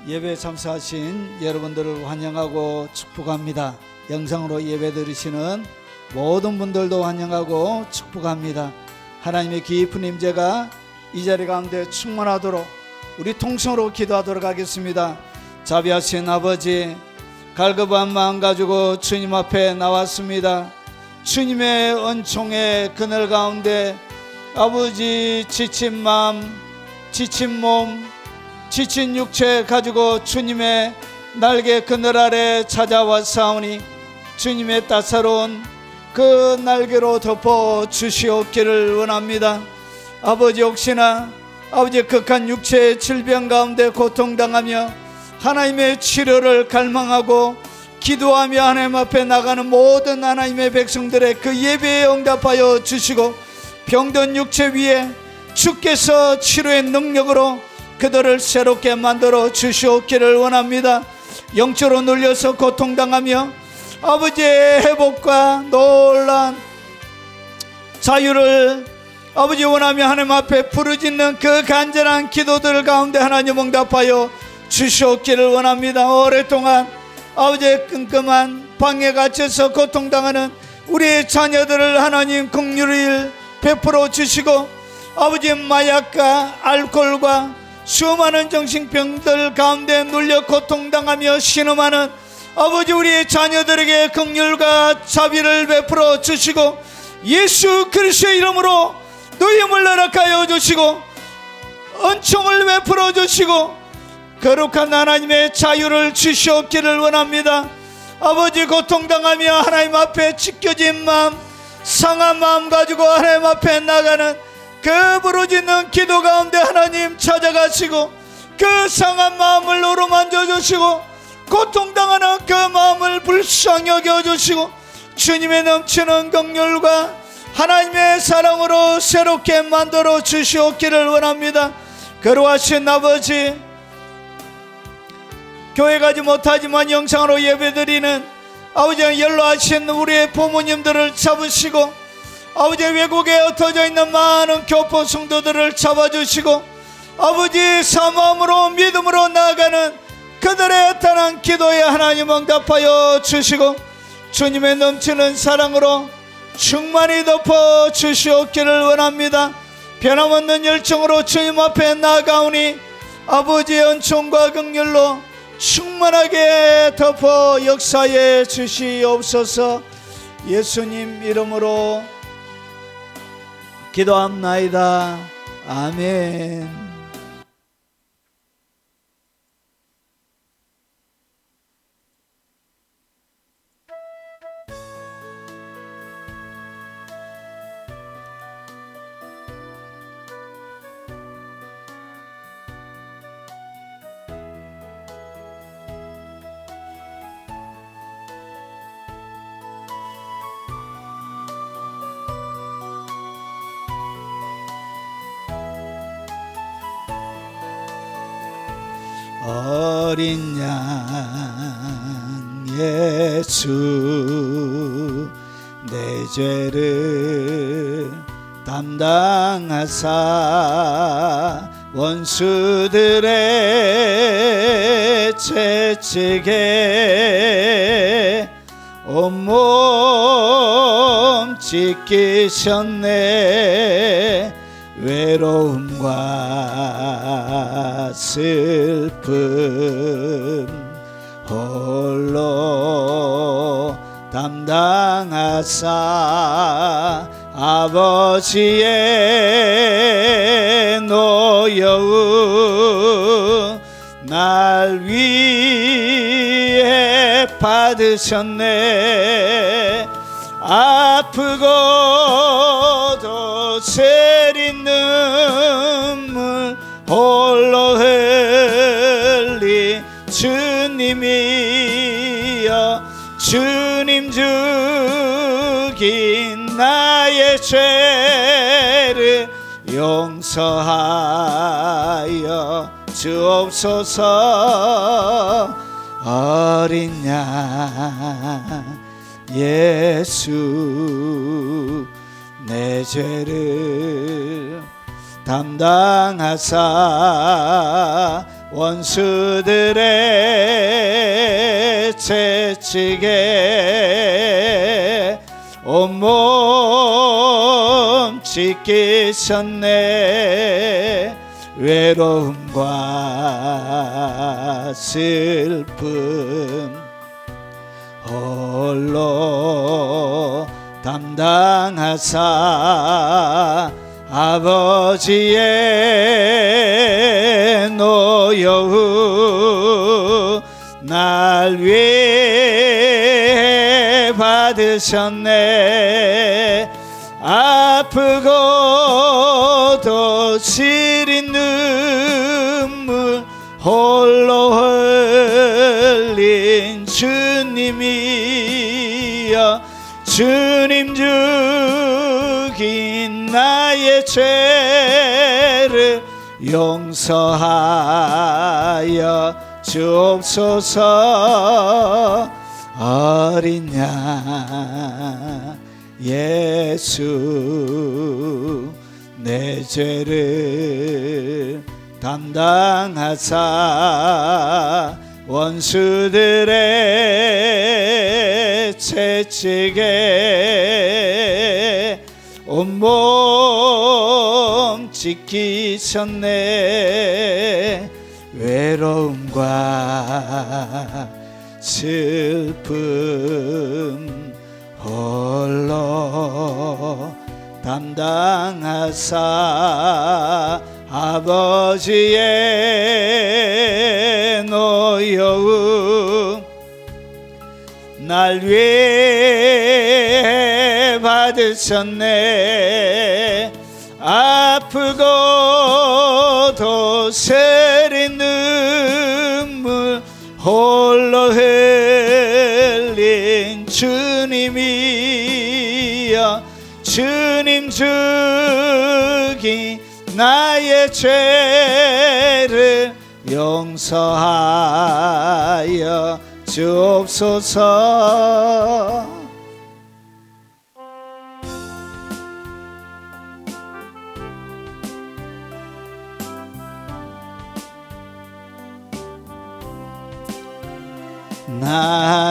예배에 참석하신 여러분들을 환영하고 축복합니다. 영상으로 예배 드리시는 모든 분들도 환영하고 축복합니다. 하나님의 깊은 임재가 이 자리 가운데 충만하도록 우리 통성으로 기도하도록 하겠습니다. 자비하신 아버지, 갈급한 마음 가지고 주님 앞에 나왔습니다. 주님의 은총의 그늘 가운데 아버지, 지친 마음, 지친 몸, 지친 육체 가지고 주님의 날개 그늘 아래 찾아왔사오니 주님의 따사로운 그 날개로 덮어 주시옵기를 원합니다. 아버지, 혹시나 아버지 극한 육체의 질병 가운데 고통당하며 하나님의 치료를 갈망하고 기도하며 하나님 앞에 나가는 모든 하나님의 백성들의 그 예배에 응답하여 주시고 병든 육체 위에 주께서 치료의 능력으로 그들을 새롭게 만들어 주시옵기를 원합니다. 영적으로 눌려서 고통당하며 아버지의 회복과 놀란 자유를 아버지 원하며 하나님 앞에 부르짖는 그 간절한 기도들 가운데 하나님 응답하여 주시옵기를 원합니다. 오랫동안 아버지의 끔끔한 방에 갇혀서 고통당하는 우리의 자녀들을 하나님 긍휼히 베풀어 주시고 아버지 마약과 알코올과 수많은 정신병들 가운데 눌려 고통당하며 신음하는 아버지 우리의 자녀들에게 긍휼과 자비를 베풀어 주시고 예수 그리스도의 이름으로 노임을 허락하여 주시고 은총을 베풀어 주시고 거룩한 하나님의 자유를 주시옵기를 원합니다. 아버지, 고통당하며 하나님 앞에 찢겨진 마음, 상한 마음 가지고 하나님 앞에 나가는 그 부르짖는 기도 가운데 하나님 찾아가시고 그 상한 마음을 어루만져 주시고 고통당하는 그 마음을 불쌍히 여겨주시고 주님의 넘치는 긍휼과 하나님의 사랑으로 새롭게 만들어 주시옵기를 원합니다. 거룩하신 아버지, 교회 가지 못하지만 영상으로 예배드리는 아버지, 연로하신 우리의 부모님들을 잡으시고 아버지, 외국에 흩어져 있는 많은 교포 성도들을 잡아주시고 아버지, 사모함으로 믿음으로 나아가는 그들의 애타는 기도에 하나님 응답하여 주시고 주님의 넘치는 사랑으로 충만히 덮어 주시옵기를 원합니다. 변함없는 열정으로 주님 앞에 나아가오니 아버지의 은총과 긍휼로 충만하게 덮어 역사해 주시옵소서. 예수님 이름으로 기도합나이다. 아멘. 어린 양 예수, 내 죄를 담당하사 원수들의 채찍에 온몸 찢기셨네. 외로움과 슬픔 홀로 담당하사 아버지의 노여움 날 위해 받으셨네. 아프고도 세린 눈물 홀로 흘리 주님이여, 주님 죽인 나의 죄를 용서하여 주옵소서. 어린 양 예수, 내 죄를 담당하사 원수들의 채찍에 온몸 찢기셨네. 외로움과 슬픔 홀로 담당하사 아버지의 노여움 날 위해 받으셨네. 아프고도 시린 눈물 홀로 흘린 주님이여, 주님 죽인 나의 죄를 용서하여 주옵소서. 어린 양 예수 내 죄를 담당하사 원수들의 채찍에 온몸 찢기셨네. 외로움과 슬픔 홀로 담당하사 아버지의 노여움 날 위해 받으셨네. 아프고도 세린 눈물 홀로 흘린 주님이여, 주님 죽인 나의 죄를 용서하여 주옵소서.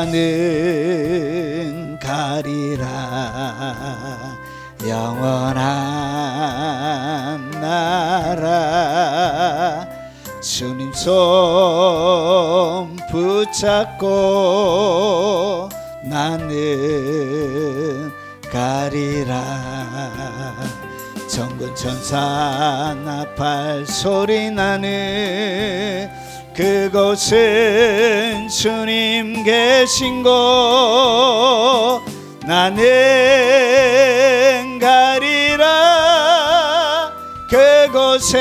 나는 가리라 영원한 나라, 주님 손 붙잡고 나는 가리라. 정군 천사 나팔 소리 나는 그곳은 주님 계신 곳. 나는 가리라, 그곳에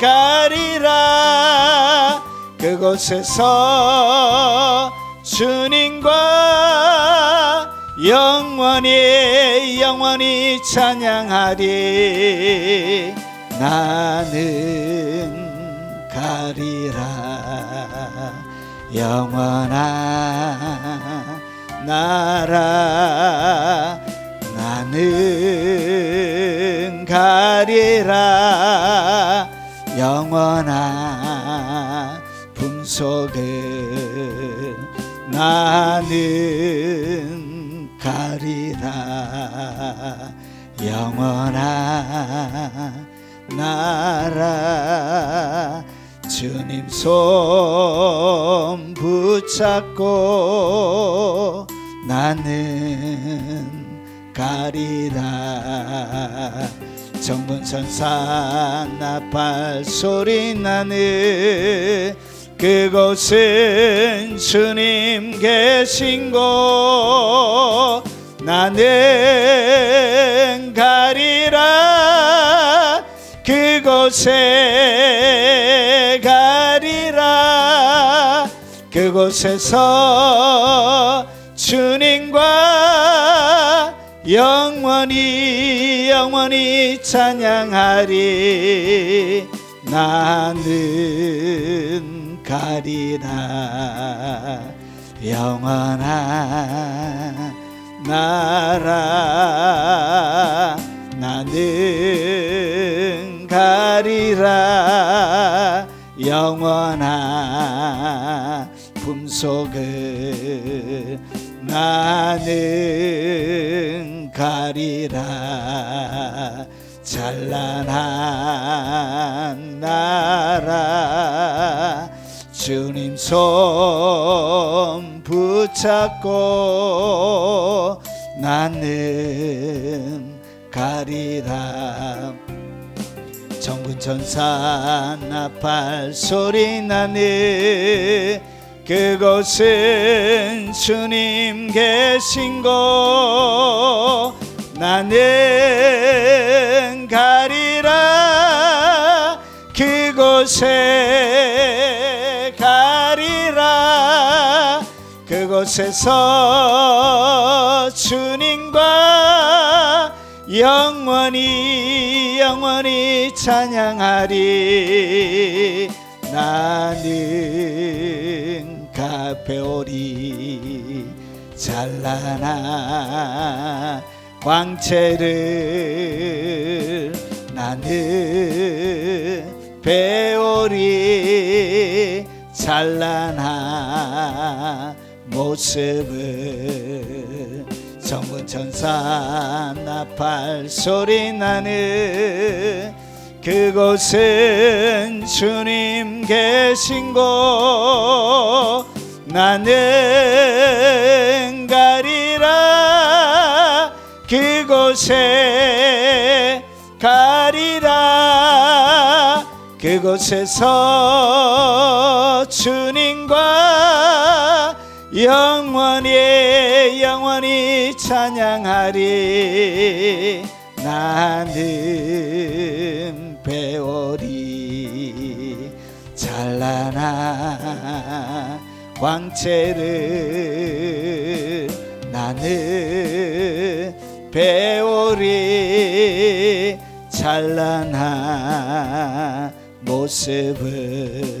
가리라. 그곳에서 주님과 영원히 찬양하리. 나는 가리라 영원한 나라. 나는 가리라 영원한 품속을. 나는 가리라 영원한 나라. 주님 손 붙잡고 나는 가리라. 정문천사 나팔 소리 나는 그곳은 주님 계신 곳. 나는 가리라, 그곳에 가리라. 그곳에서 주님과 영원히 찬양하리. 나는 가리라 영원한 나라. 나는 가리라 영원한 품속을 나는 가리라 찬란한 나라 주님 손 붙잡고 나는 가리라 정군 천사 나팔 소리 나는 그곳은 주님 계신 곳 나는 가리라 그곳에 가리라 그곳에서 주님과 영원히 영원히 찬양하리 나는 배우리 찬란한 광채를 나는 배우리 찬란한 모습을 정군 천사 나팔 소리 나는 그곳은 주님 계신 곳 나는 가리라 그곳에 가리라 그곳에서 주님과 영원히 영원히 찬양하리 나는 배우리 찬란한 광채를 나는 배우리 찬란한 모습을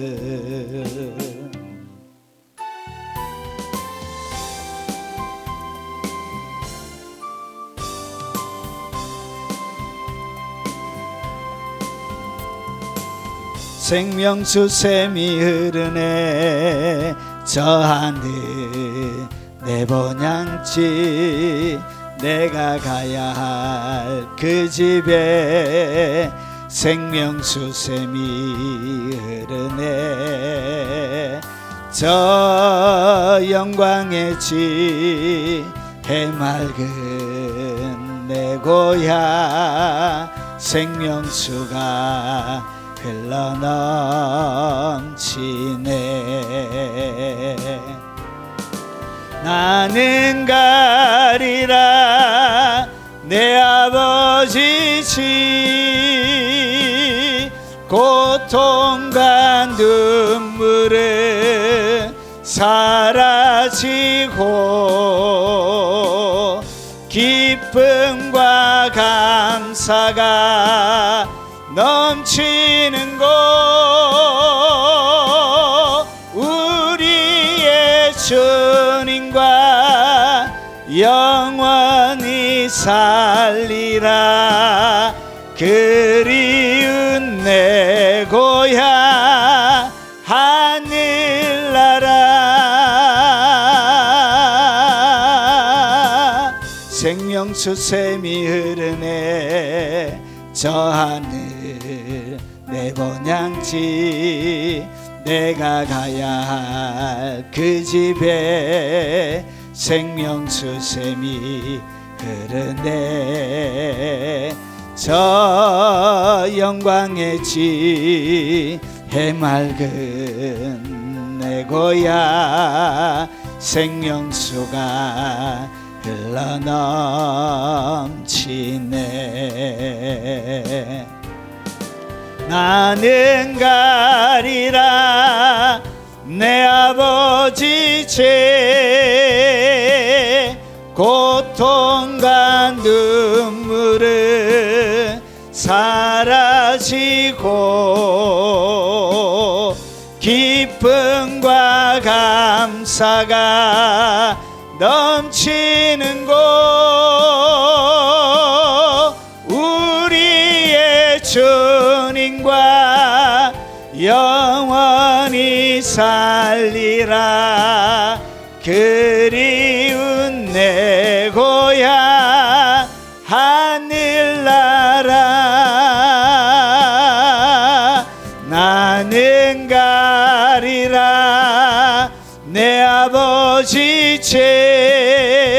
생명수 샘이 흐르네 저 하늘 내 본향지 내가 가야 할 그 집에 생명수 샘이 흐르네 저 영광의 집 해맑은 내 고향 생명수가 흘러넘치네 나는 가리라 내 아버지 집 고통과 눈물은 사라지고 기쁨과 감사가 넘치는 곳 우리의 주님과 영원히 살리라 그리운 내 고향 하늘나라 생명수 샘이 흐르네 저 하늘 내 본향지 내가 가야 할 그 집에 생명수 샘이 흐르네 저 영광의 집 해맑은 내 고향 생명수가 흘러넘치네 나는 가리라 내 아버지 죄 고통과 눈물은 사라지고 기쁨과 감사가 넘치는 곳 우리의 주 영원히 살리라. 그리운 내 고향 하늘나라. 나는 가리라 내 아버지 죄.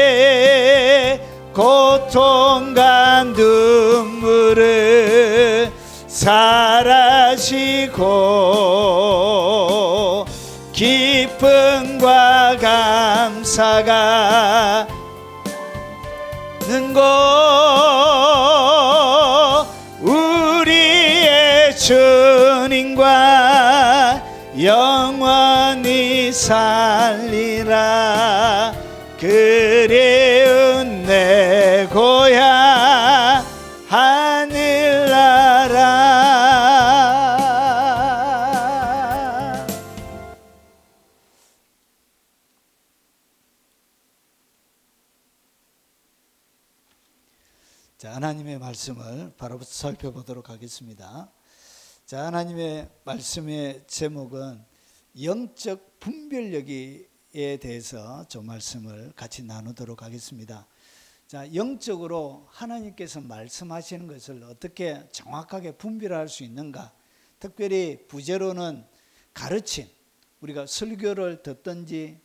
고통과 눈물을 사라지고 기쁨과 감사가 는 곳. 우리의 주님과 영원히 살리라. 그리운 내 고향 하늘나라. 자, 하나님의 말씀을 바로 살펴보도록 하겠습니다. 자, 하나님의 말씀의 제목은 영적 분별력에 대해서 좀 말씀을 같이 나누도록 하겠습니다. 자, 영적으로 하나님께서 말씀하시는 것을 어떻게 정확하게 분별할 수 있는가? 특별히 부제로는 가르침, 우리가 설교를 듣든지,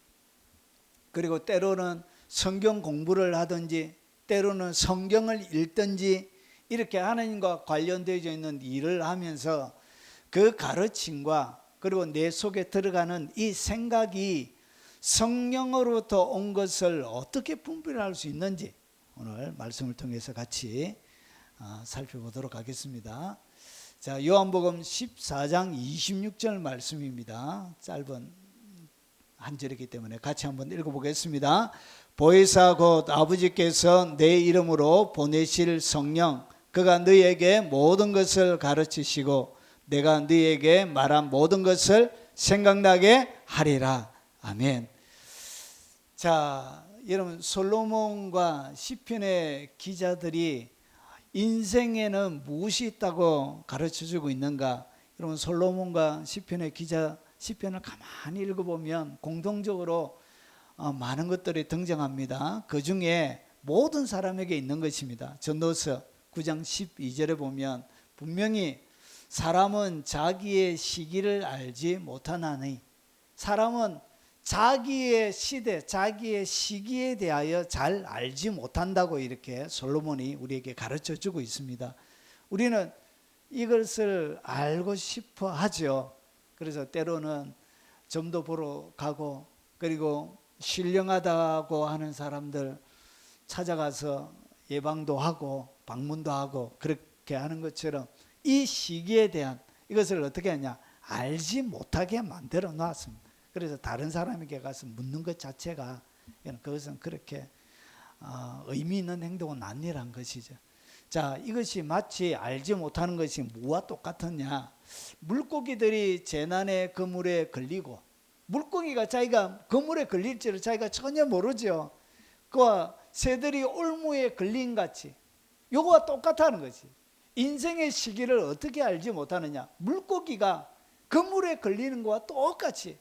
그리고 때로는 성경 공부를 하든지, 때로는 성경을 읽든지, 이렇게 하나님과 관련되어 있는 일을 하면서 그 가르침과 그리고 내 속에 들어가는 이 생각이 성령으로부터 온 것을 어떻게 분별할 수 있는지 오늘 말씀을 통해서 같이 살펴보도록 하겠습니다. 자, 요한복음 14장 26절 말씀입니다. 짧은 한 절이기 때문에 같이 한번 읽어보겠습니다. 보혜사 곧 아버지께서 내 이름으로 보내실 성령, 그가 너희에게 모든 것을 가르치시고 내가 너희에게 말한 모든 것을 생각나게 하리라. 아멘. 자, 여러분, 솔로몬과 시편의 기자들이 인생에는 무엇이 있다고 가르쳐주고 있는가? 여러분, 솔로몬과 시편의 기자 시편을 가만히 읽어보면 공통적으로 많은 것들이 등장합니다. 그 중에 모든 사람에게 있는 것입니다. 전도서 9장 12절에 보면 분명히 사람은 자기의 시기를 알지 못하나니, 사람은 자기의 시대, 자기의 시기에 대하여 잘 알지 못한다고 이렇게 솔로몬이 우리에게 가르쳐 주고 있습니다. 우리는 이것을 알고 싶어 하죠. 그래서 때로는 점도 보러 가고, 그리고 신령하다고 하는 사람들 찾아가서 예방도 하고 방문도 하고 그렇게 하는 것처럼 이 시기에 대한 이것을 어떻게 하냐, 알지 못하게 만들어 놨습니다. 그래서 다른 사람에게 가서 묻는 것 자체가 그것은 그렇게 의미 있는 행동은 아니란 것이죠. 자, 이것이 마치 알지 못하는 것이 뭐와 똑같으냐, 물고기들이 재난의 그물에 걸리고, 물고기가 자기가 그물에 걸릴 줄을 자기가 전혀 모르죠. 그와 새들이 올무에 걸린 같이 요거와 똑같다는 것이, 인생의 시기를 어떻게 알지 못하느냐, 물고기가 그물에 걸리는 것과 똑같이,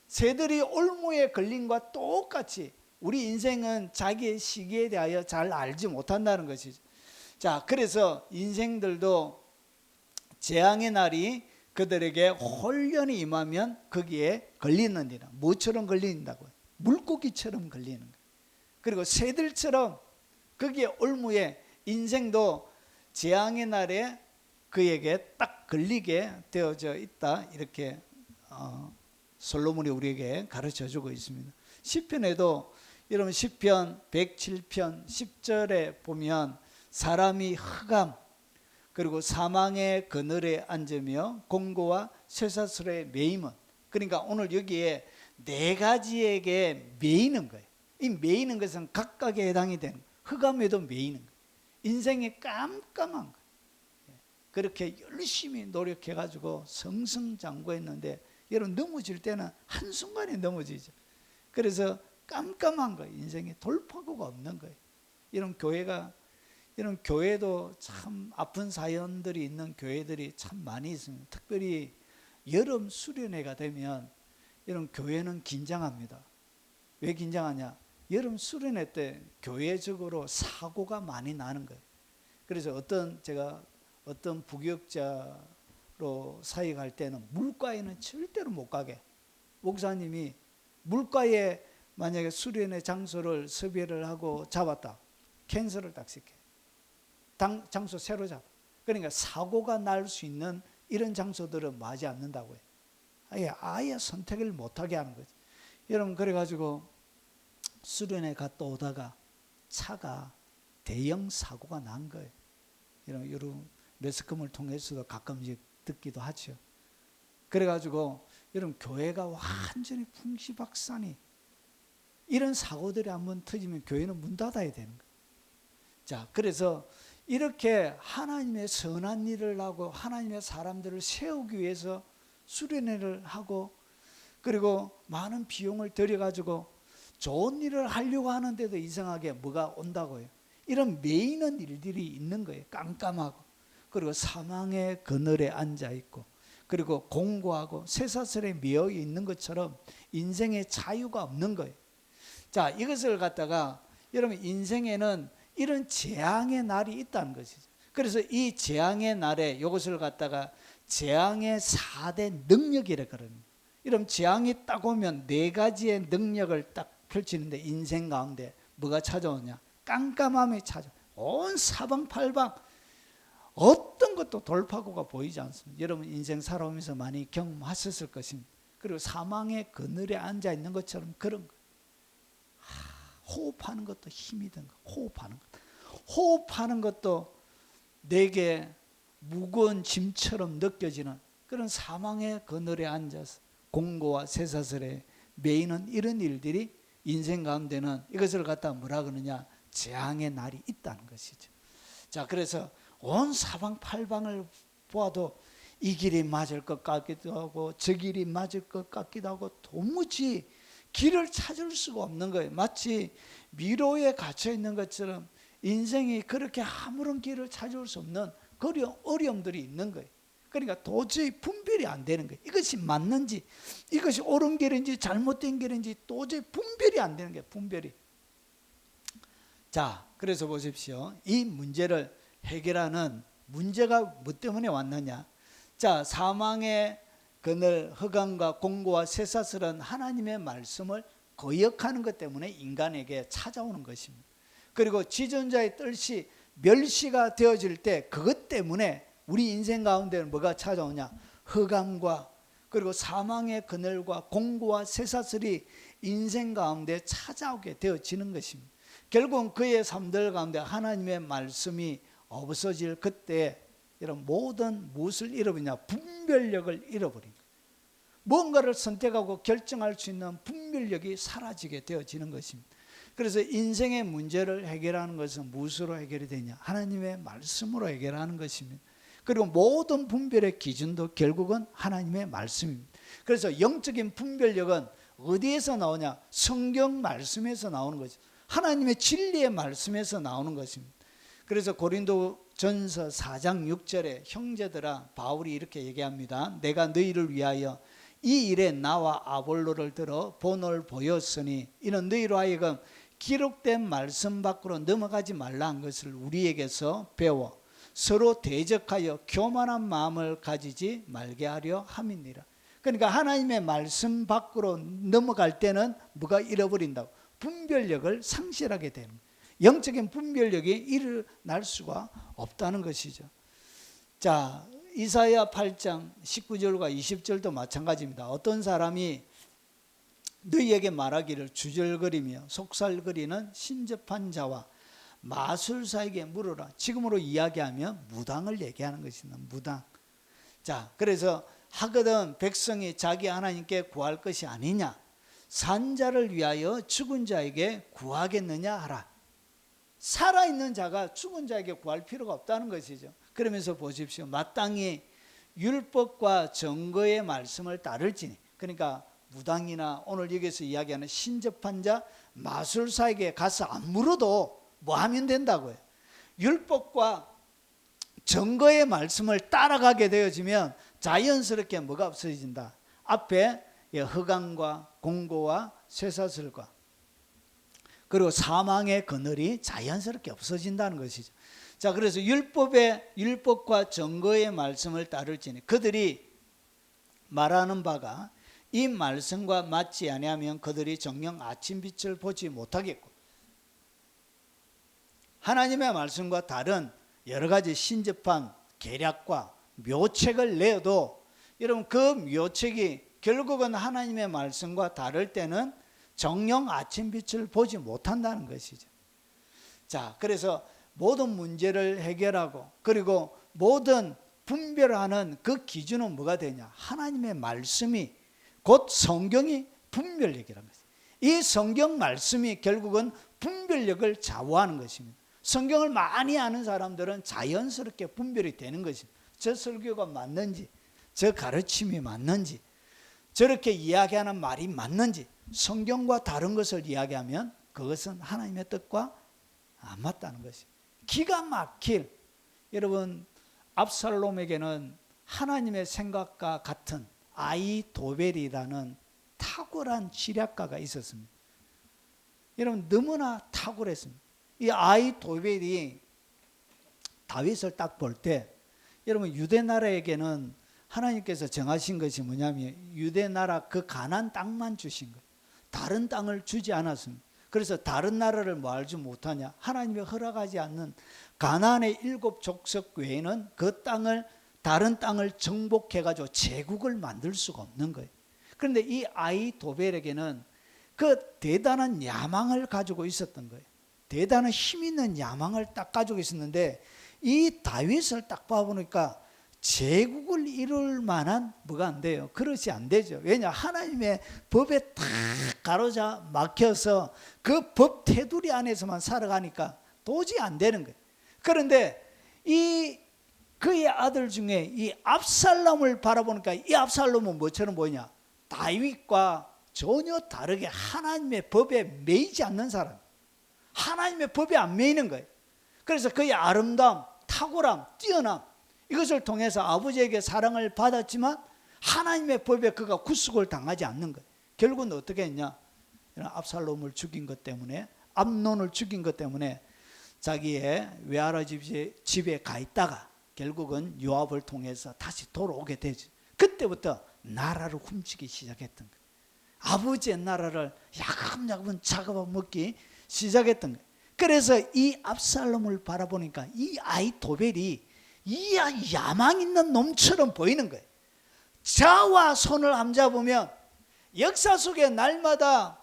새들이 올무에 걸린 것과 똑같이 우리 인생은 자기의 시기에 대하여 잘 알지 못한다는 것이죠. 자, 그래서 인생들도 재앙의 날이 그들에게 홀연히 임하면 거기에 걸리느니라. 뭐처럼 걸린다고요? 물고기처럼 걸리는 거예요. 그리고 새들처럼 거기에 올무에 인생도 재앙의 날에 그에게 딱 걸리게 되어져 있다. 이렇게 솔로몬이 우리에게 가르쳐주고 있습니다. 시편에도 여러분 시편 107편 10절에 보면 사람이 흑암 그리고 사망의 그늘에 앉으며 공고와 쇠사슬에 매임은, 그러니까 오늘 여기에 네 가지에게 매이는 거예요. 이 매이는 것은 각각에 해당이 되는 거예요. 흑암에도 매이는 거예요. 인생이 깜깜한 거예요. 그렇게 열심히 노력해가지고 성승장구했는데 여러분 넘어질 때는 한순간에 넘어지죠. 그래서 깜깜한 거예요. 인생에 돌파구가 없는 거예요. 이런 교회도 참 아픈 사연들이 있는 교회들이 참 많이 있습니다. 특별히 여름 수련회가 되면 여러분 교회는 긴장합니다. 왜 긴장하냐? 여름 수련회 때 교회적으로 사고가 많이 나는 거예요. 그래서 제가 어떤 부교육자로 사역할 때는 물가에는 절대로 못 가게, 목사님이 물가에 만약에 수련회 장소를 섭외를 하고 잡았다, 캔슬을 딱 시켜. 장소 새로 잡아. 그러니까 사고가 날 수 있는 이런 장소들은 마지 않는다고요. 아예 선택을 못하게 하는 거지. 여러분, 그래가지고 수련회 갔다 오다가 차가 대형 사고가 난 거예요. 여러분 매스컴을 통해서도 가끔씩 듣기도 하죠. 그래가지고 여러분 교회가 완전히 풍시박산이, 이런 사고들이 한번 터지면 교회는 문 닫아야 되는 거예요. 자, 그래서 이렇게 하나님의 선한 일을 하고 하나님의 사람들을 세우기 위해서 수련회를 하고, 그리고 많은 비용을 들여가지고 좋은 일을 하려고 하는데도 이상하게 뭐가 온다고요. 이런 매이는 일들이 있는 거예요. 깜깜하고, 그리고 사망의 그늘에 앉아 있고, 그리고 공고하고 쇠사슬에 매여 있는 것처럼 인생에 자유가 없는 거예요. 자, 이것을 갖다가 여러분 인생에는 이런 재앙의 날이 있다는 것이죠. 그래서 이 재앙의 날에 이것을 갖다가 재앙의 4대 능력이라 그러는. 이런 재앙이 딱 오면 4가지의 능력을 딱 펼치는데 인생 가운데 뭐가 찾아오냐? 깜깜함이 찾아. 온 사방팔방 어떤 것도 돌파구가 보이지 않습니다. 여러분 인생 살아오면서 많이 경험하셨을 것입니다. 그리고 사망의 그늘에 앉아 있는 것처럼 그런 거. 호흡하는 것도 힘이 든 거. 호흡하는 것도 내게 무거운 짐처럼 느껴지는 그런 사망의 그늘에 앉아서 공고와 쇠사슬에 매이는 이런 일들이 인생 가운데는 이것을 갖다 뭐라 그러느냐? 재앙의 날이 있다는 것이죠. 자, 그래서 온 사방팔방을 보아도 이 길이 맞을 것 같기도 하고 저 길이 맞을 것 같기도 하고 도무지 길을 찾을 수가 없는 거예요. 마치 미로에 갇혀 있는 것처럼 인생이 그렇게 아무런 길을 찾을 수 없는 그런 어려움들이 있는 거예요. 그러니까 도저히 분별이 안 되는 거예요. 이것이 맞는지, 이것이 옳은 길인지 잘못된 길인지 도저히 분별이 안 되는 거예요. 분별이. 자, 그래서 보십시오. 이 문제를 해결하는 문제가 뭐 때문에 왔느냐? 자, 사망의 그늘, 흑암과 공고와 쇠사슬은 하나님의 말씀을 거역하는 것 때문에 인간에게 찾아오는 것입니다. 그리고 지존자의 뜻이 멸시가 되어질 때 그것 때문에 우리 인생 가운데는 뭐가 찾아오냐? 흑암과 그리고 사망의 그늘과 공고와 쇠사슬이 인생 가운데 찾아오게 되어지는 것입니다. 결국은 그의 삶들 가운데 하나님의 말씀이 없어질 그때 이런 모든 무엇을 잃어버리냐? 분별력을 잃어버린 거예요. 뭔가를 선택하고 결정할 수 있는 분별력이 사라지게 되어지는 것입니다. 그래서 인생의 문제를 해결하는 것은 무엇으로 해결이 되냐? 하나님의 말씀으로 해결하는 것입니다. 그리고 모든 분별의 기준도 결국은 하나님의 말씀입니다. 그래서 영적인 분별력은 어디에서 나오냐? 성경 말씀에서 나오는 거죠. 하나님의 진리의 말씀에서 나오는 것입니다. 그래서 고린도전서 4장 6절에 형제들아, 바울이 이렇게 얘기합니다. 내가 너희를 위하여 이 일에 나와 아볼로를 들어 본을 보였으니 이는 너희로 하여금 기록된 말씀 밖으로 넘어가지 말라 한 것을 우리에게서 배워 서로 대적하여 교만한 마음을 가지지 말게 하려 함이니라. 그러니까 하나님의 말씀 밖으로 넘어갈 때는 뭐가 잃어버린다고? 분별력을 상실하게 되는 거예요. 영적인 분별력이 일어날 수가 없다는 것이죠. 자, 이사야 8장 19절과 20절도 마찬가지입니다. 어떤 사람이 너희에게 말하기를 주절거리며 속살거리는 신접한 자와 마술사에게 물어라. 지금으로 이야기하면 무당을 얘기하는 것입니다. 무당. 자, 그래서 하거든 백성이 자기 하나님께 구할 것이 아니냐? 산 자를 위하여 죽은 자에게 구하겠느냐 하라. 살아있는 자가 죽은 자에게 구할 필요가 없다는 것이죠. 그러면서 보십시오. 마땅히 율법과 정거의 말씀을 따를지니, 그러니까 무당이나 오늘 여기서 이야기하는 신접한 자, 마술사에게 가서 안 물어도 뭐 하면 된다고요? 율법과 정거의 말씀을 따라가게 되어지면 자연스럽게 뭐가 없어진다? 앞에 흑암과 공고와 쇠사슬과 그리고 사망의 그늘이 자연스럽게 없어진다는 것이죠. 자, 그래서 율법과 증거의 말씀을 따를지니 그들이 말하는 바가 이 말씀과 맞지 아니하면 그들이 정녕 아침빛을 보지 못하겠고, 하나님의 말씀과 다른 여러 가지 신접한 계략과 묘책을 내어도 여러분 그 묘책이 결국은 하나님의 말씀과 다를 때는 정녕 아침빛을 보지 못한다는 것이죠. 자, 그래서 모든 문제를 해결하고 그리고 모든 분별하는 그 기준은 뭐가 되냐? 하나님의 말씀이 곧 성경이 분별력이라는 것이죠. 이 성경 말씀이 결국은 분별력을 좌우하는 것입니다. 성경을 많이 아는 사람들은 자연스럽게 분별이 되는 것입니다. 저 설교가 맞는지, 저 가르침이 맞는지, 저렇게 이야기하는 말이 맞는지, 성경과 다른 것을 이야기하면 그것은 하나님의 뜻과 안 맞다는 것입니다. 기가 막힐, 여러분 압살롬에게는 하나님의 생각과 같은 아히도벨이라는 탁월한 지략가가 있었습니다. 여러분 너무나 탁월했습니다. 이 아히도벨이 다윗을 딱 볼 때, 여러분 유대 나라에게는 하나님께서 정하신 것이 뭐냐면 유대 나라 그 가나안 땅만 주신 거예요. 다른 땅을 주지 않았습니다. 그래서 다른 나라를 뭐 알지 못하냐? 하나님이 허락하지 않는 가나안의 7 족속 외에는 그 땅을, 다른 땅을 정복해가지고 제국을 만들 수가 없는 거예요. 그런데 이 아히도벨에게는 그 대단한 야망을 가지고 있었던 거예요. 대단한 힘 있는 야망을 딱 가지고 있었는데 이 다윗을 딱 봐보니까 제국을 이룰 만한 뭐가 안 돼요. 그릇이 안 되죠. 왜냐? 하나님의 법에 딱 가로자 막혀서 그 법 테두리 안에서만 살아가니까 도저히 안 되는 거예요. 그런데 그의 아들 중에 이 압살롬을 바라보니까 이 압살롬은 뭐처럼 보이냐? 다윗과 전혀 다르게 하나님의 법에 매이지 않는 사람, 하나님의 법에 안 매이는 거예요. 그래서 그의 아름다움, 탁월함, 뛰어남, 이것을 통해서 아버지에게 사랑을 받았지만 하나님의 법에 그가 구속을 당하지 않는 거예요. 결국은 어떻게 했냐? 압살롬을 죽인 것 때문에, 암논을 죽인 것 때문에 자기의 외할아버지 집에 가 있다가 결국은 요압을 통해서 다시 돌아오게 되죠. 그때부터 나라를 훔치기 시작했던 거예요. 아버지의 나라를 야금야금 잡아먹기 시작했던 거예요. 그래서 이 압살롬을 바라보니까 이 아히도벨이 이 야망 있는 놈처럼 보이는 거예요. 자와 손을 함잡으면 역사 속에 날마다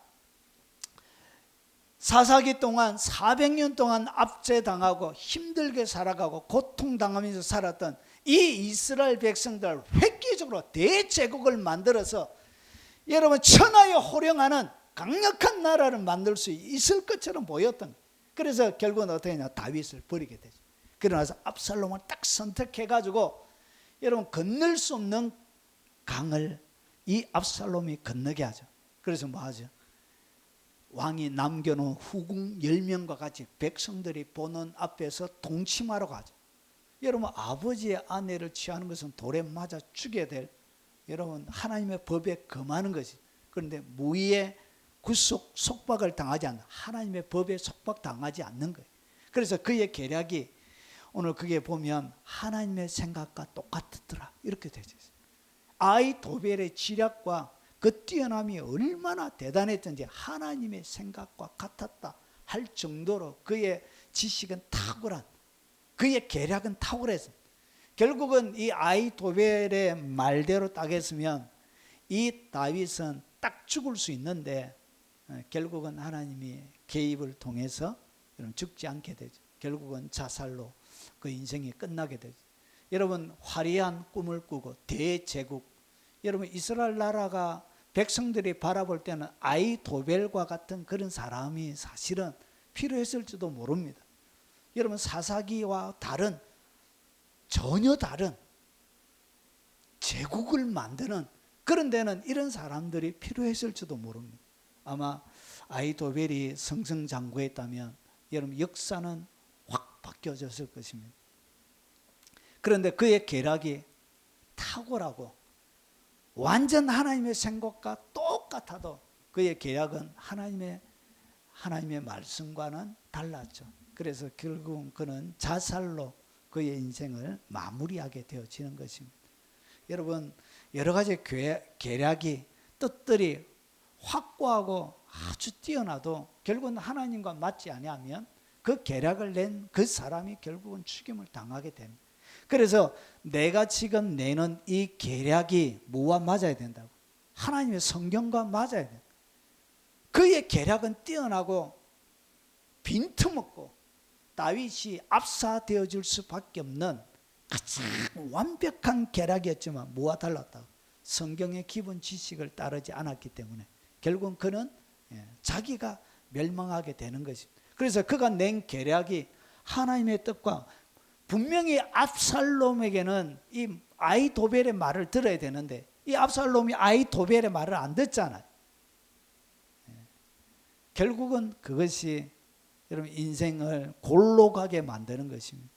사사기 동안 400년 동안 압제당하고 힘들게 살아가고 고통당하면서 살았던 이 이스라엘 백성들 획기적으로 대제국을 만들어서 여러분 천하에 호령하는 강력한 나라를 만들 수 있을 것처럼 보였던 거예요. 그래서 결국은 어떻게 했냐? 다윗을 버리게 되죠. 그러나서 압살롬을 딱 선택해가지고 여러분 건널 수 없는 강을 이 압살롬이 건너게 하죠. 그래서 뭐 하죠? 왕이 남겨놓은 후궁 10명과 같이 백성들이 보는 앞에서 동침하러 가죠. 여러분 아버지의 아내를 취하는 것은 돌에 맞아 죽여야 될, 여러분 하나님의 법에 금하는 것이. 그런데 무의의 구속 속박을 당하지 않는, 하나님의 법에 속박당하지 않는 거예요. 그래서 그의 계략이 오늘 그게 보면 하나님의 생각과 똑같더라 이렇게 되죠. 아히도벨의 지략과 그 뛰어남이 얼마나 대단했던지 하나님의 생각과 같았다 할 정도로 그의 지식은 탁월한, 그의 계략은 탁월해서 결국은 이 아히도벨의 말대로 딱 했으면 이 다윗은 딱 죽을 수 있는데 결국은 하나님이 개입을 통해서 죽지 않게 되죠. 결국은 자살로 그 인생이 끝나게 되죠. 여러분 화려한 꿈을 꾸고 대제국, 여러분 이스라엘 나라가 백성들이 바라볼 때는 아히도벨과 같은 그런 사람이 사실은 필요했을지도 모릅니다. 여러분 사사기와 다른, 전혀 다른 제국을 만드는 그런 데는 이런 사람들이 필요했을지도 모릅니다. 아마 아히도벨이 승승장구했다면 여러분 역사는 확 바뀌어졌을 것입니다. 그런데 그의 계략이 탁월하고 완전 하나님의 생각과 똑같아도 그의 계략은 하나님의 말씀과는 달랐죠. 그래서 결국은 그는 자살로 그의 인생을 마무리하게 되어지는 것입니다. 여러분, 여러 가지 계략이 뜻들이 확고하고 아주 뛰어나도 결국은 하나님과 맞지 아니하면 그 계략을 낸 그 사람이 결국은 죽임을 당하게 됩니다. 그래서 내가 지금 내는 이 계략이 뭐와 맞아야 된다고? 하나님의 성경과 맞아야 된다. 그의 계략은 뛰어나고 빈틈없고 다윗이 압사되어 줄 수밖에 없는 가장 완벽한 계략이었지만 뭐와 달랐다고? 성경의 기본 지식을 따르지 않았기 때문에 결국은 그는 자기가 멸망하게 되는 것입니다. 그래서 그가 낸 계략이 하나님의 뜻과 분명히 압살롬에게는 이 아히도벨의 말을 들어야 되는데 이 압살롬이 아히도벨의 말을 안 듣잖아요. 결국은 그것이 여러분 인생을 골로 가게 만드는 것입니다.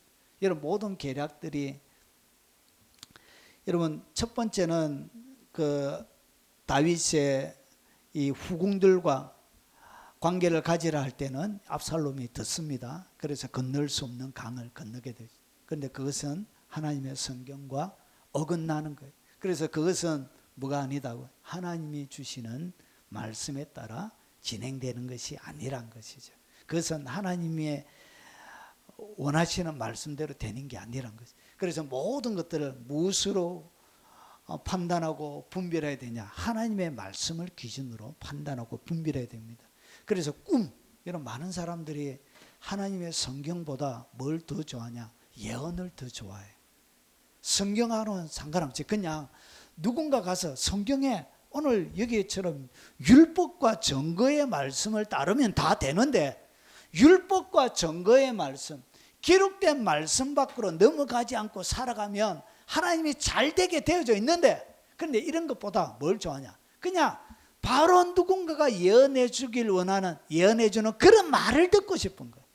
여러분 모든 계략들이 여러분 첫 번째는 그 다윗의 이 후궁들과 관계를 가지라 할 때는 압살롬이 듣습니다. 그래서 건널 수 없는 강을 건너게 되죠. 그런데 그것은 하나님의 성경과 어긋나는 거예요. 그래서 그것은 뭐가 아니다고? 하나님이 주시는 말씀에 따라 진행되는 것이 아니란 것이죠. 그것은 하나님의 원하시는 말씀대로 되는 게 아니란 것이죠. 그래서 모든 것들을 무엇으로 판단하고 분별해야 되냐? 하나님의 말씀을 기준으로 판단하고 분별해야 됩니다. 그래서 이런 많은 사람들이 하나님의 성경보다 뭘 더 좋아하냐? 예언을 더 좋아해. 성경하고는 상관없지. 그냥 누군가 가서 성경에 오늘 여기처럼 율법과 증거의 말씀을 따르면 다 되는데 율법과 증거의 말씀, 기록된 말씀 밖으로 넘어가지 않고 살아가면 하나님이 잘 되게 되어져 있는데 그런데 이런 것보다 뭘 좋아하냐? 그냥 바로 누군가가 예언해 주길 원하는 예언해 주는 그런 말을 듣고 싶은 거예요.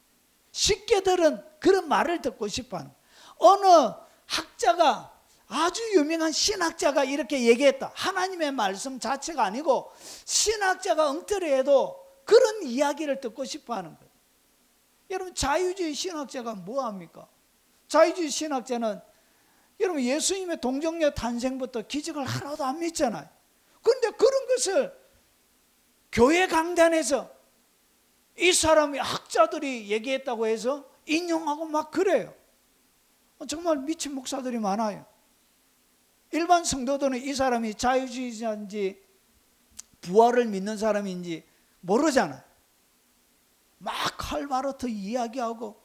쉽게 들은 그런 말을 듣고 싶어하는 거예요. 어느 학자가 아주 유명한 신학자가 이렇게 얘기했다. 하나님의 말씀 자체가 아니고 신학자가 엉터리해도 그런 이야기를 듣고 싶어하는 거예요. 여러분 자유주의 신학자가 뭐합니까? 자유주의 신학자는 여러분 예수님의 동정녀 탄생부터 기적을 하나도 안 믿잖아요. 그런데 그런 것을 교회 강단에서 이 사람이 학자들이 얘기했다고 해서 인용하고 막 그래요. 정말 미친 목사들이 많아요. 일반 성도들은 이 사람이 자유주의자인지 부활을 믿는 사람인지 모르잖아요. 막 칼바르트 이야기하고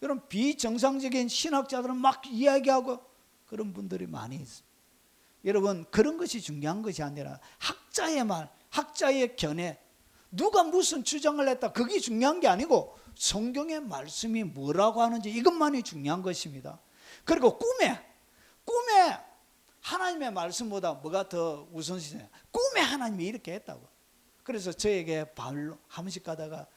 이런 비정상적인 신학자들은 막 이야기하고 그런 분들이 많이 있습니다. 여러분 그런 것이 중요한 것이 아니라 학자의 말, 학자의 견해, 누가 무슨 주장을 했다 그게 중요한 게 아니고 성경의 말씀이 뭐라고 하는지 이것만이 중요한 것입니다. 그리고 꿈에 하나님의 말씀보다 뭐가 더 우선시되냐? 꿈에 하나님이 이렇게 했다고. 그래서 저에게 한 번씩 가다가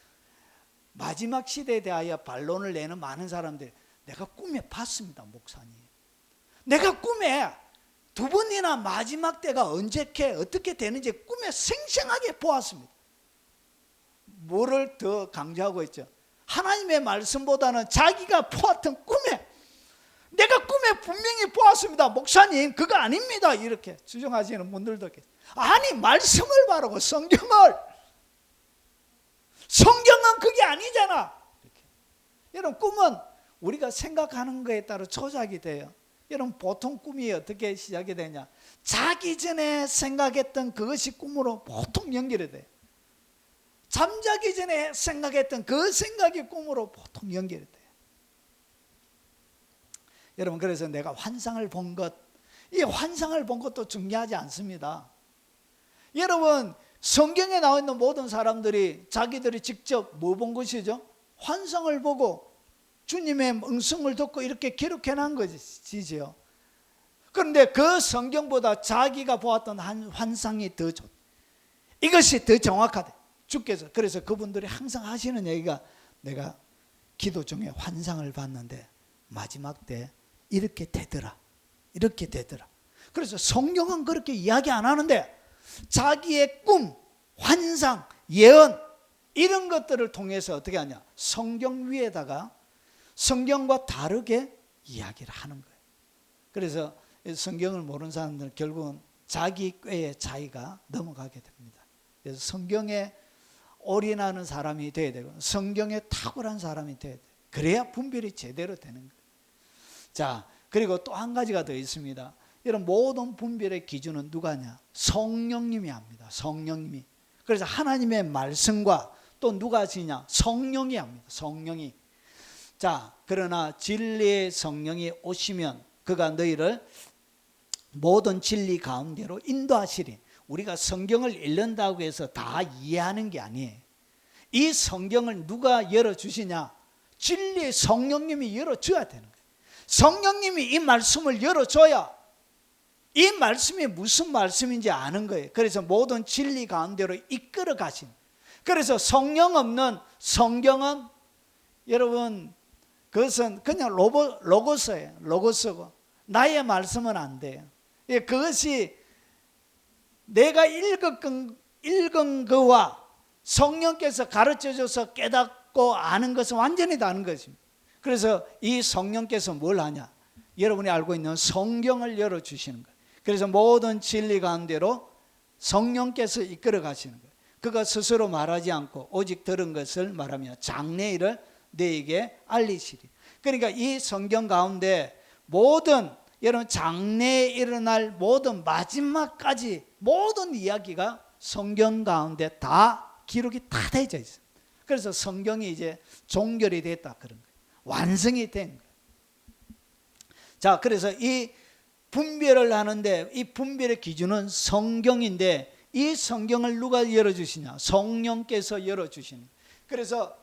마지막 시대에 대하여 반론을 내는 많은 사람들이 내가 꿈에 봤습니다, 목사님. 내가 꿈에 두 번이나 마지막 때가 언제게 어떻게 되는지 꿈에 생생하게 보았습니다. 뭐를 더 강조하고 있죠? 하나님의 말씀보다는 자기가 보았던 꿈에 내가 꿈에 분명히 보았습니다. 목사님 그거 아닙니다. 이렇게 주장하시는 분들도 계세요. 아니 말씀을 바라고 성경은 그게 아니잖아. 이렇게. 여러분 꿈은 우리가 생각하는 거에 따라 조작이 돼요. 여러분 보통 꿈이 어떻게 시작이 되냐? 자기 전에 생각했던 그것이 꿈으로 보통 연결이 돼요. 잠자기 전에 생각했던 그 생각이 꿈으로 보통 연결이 돼요. 여러분 그래서 내가 환상을 본 것, 이 환상을 본 것도 중요하지 않습니다. 여러분 성경에 나와 있는 모든 사람들이 자기들이 직접 뭐 본 것이죠? 환상을 보고 주님의 응성을 듣고 이렇게 기록해 놓은 것이지요. 그런데 그 성경보다 자기가 보았던 환상이 더 좋다. 이것이 더 정확하다. 주께서 그래서 그분들이 항상 하시는 얘기가 내가 기도 중에 환상을 봤는데 마지막 때 이렇게 되더라. 이렇게 되더라. 그래서 성경은 그렇게 이야기 안 하는데 자기의 꿈, 환상, 예언 이런 것들을 통해서 어떻게 하냐? 성경 위에다가 성경과 다르게 이야기를 하는 거예요. 그래서 성경을 모르는 사람들은 결국은 자기 꾀의 자기가 넘어가게 됩니다. 그래서 성경에 올인하는 사람이 돼야 되고 성경에 탁월한 사람이 돼야 돼요. 그래야 분별이 제대로 되는 거예요. 자, 그리고 또 한 가지가 더 있습니다. 이런 모든 분별의 기준은 누가냐? 성령님이 합니다. 성령님이. 그래서 하나님의 말씀과 또 누가 하시냐? 성령이 합니다. 성령이. 자, 그러나 진리의 성령이 오시면 그가 너희를 모든 진리 가운데로 인도하시리. 우리가 성경을 읽는다고 해서 다 이해하는 게 아니에요. 이 성경을 누가 열어주시냐? 진리의 성령님이 열어줘야 되는 거예요. 성령님이 이 말씀을 열어줘야 이 말씀이 무슨 말씀인지 아는 거예요. 그래서 모든 진리 가운데로 이끌어 가신. 그래서 성령 없는 성경은 여러분 그것은 그냥 로고스예요. 로고스고 나의 말씀은 안 돼요. 그것이 내가 읽은 거와 성령께서 가르쳐줘서 깨닫고 아는 것은 완전히 다른 것입니다. 그래서 이 성령께서 뭘 하냐? 여러분이 알고 있는 성경을 열어주시는 거예요. 그래서 모든 진리 가운데로 성령께서 이끌어 가시는 거예요. 그가 스스로 말하지 않고 오직 들은 것을 말하며 장래일을 너에게 알리시리. 그러니까 이 성경 가운데 모든 여러분 장래에 일어날 모든 마지막까지 모든 이야기가 성경 가운데 다 기록이 다 되어 있어요. 그래서 성경이 이제 종결이 됐다 그런 거예요. 완성이 된 거예요. 자, 그래서 이 분별을 하는데 이 분별의 기준은 성경인데 이 성경을 누가 열어주시냐? 성령께서 열어주시는 거예요. 그래서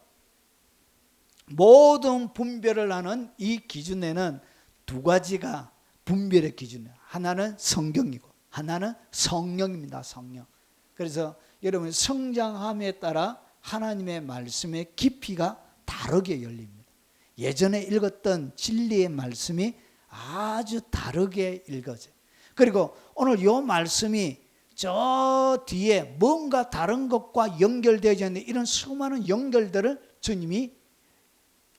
모든 분별을 하는 이 기준에는 두 가지가 분별의 기준이에요. 하나는 성경이고 하나는 성령입니다. 성령. 그래서 여러분 성장함에 따라 하나님의 말씀의 깊이가 다르게 열립니다. 예전에 읽었던 진리의 말씀이 아주 다르게 읽어져요. 그리고 오늘 이 말씀이 저 뒤에 뭔가 다른 것과 연결되어져 있는 이런 수많은 연결들을 주님이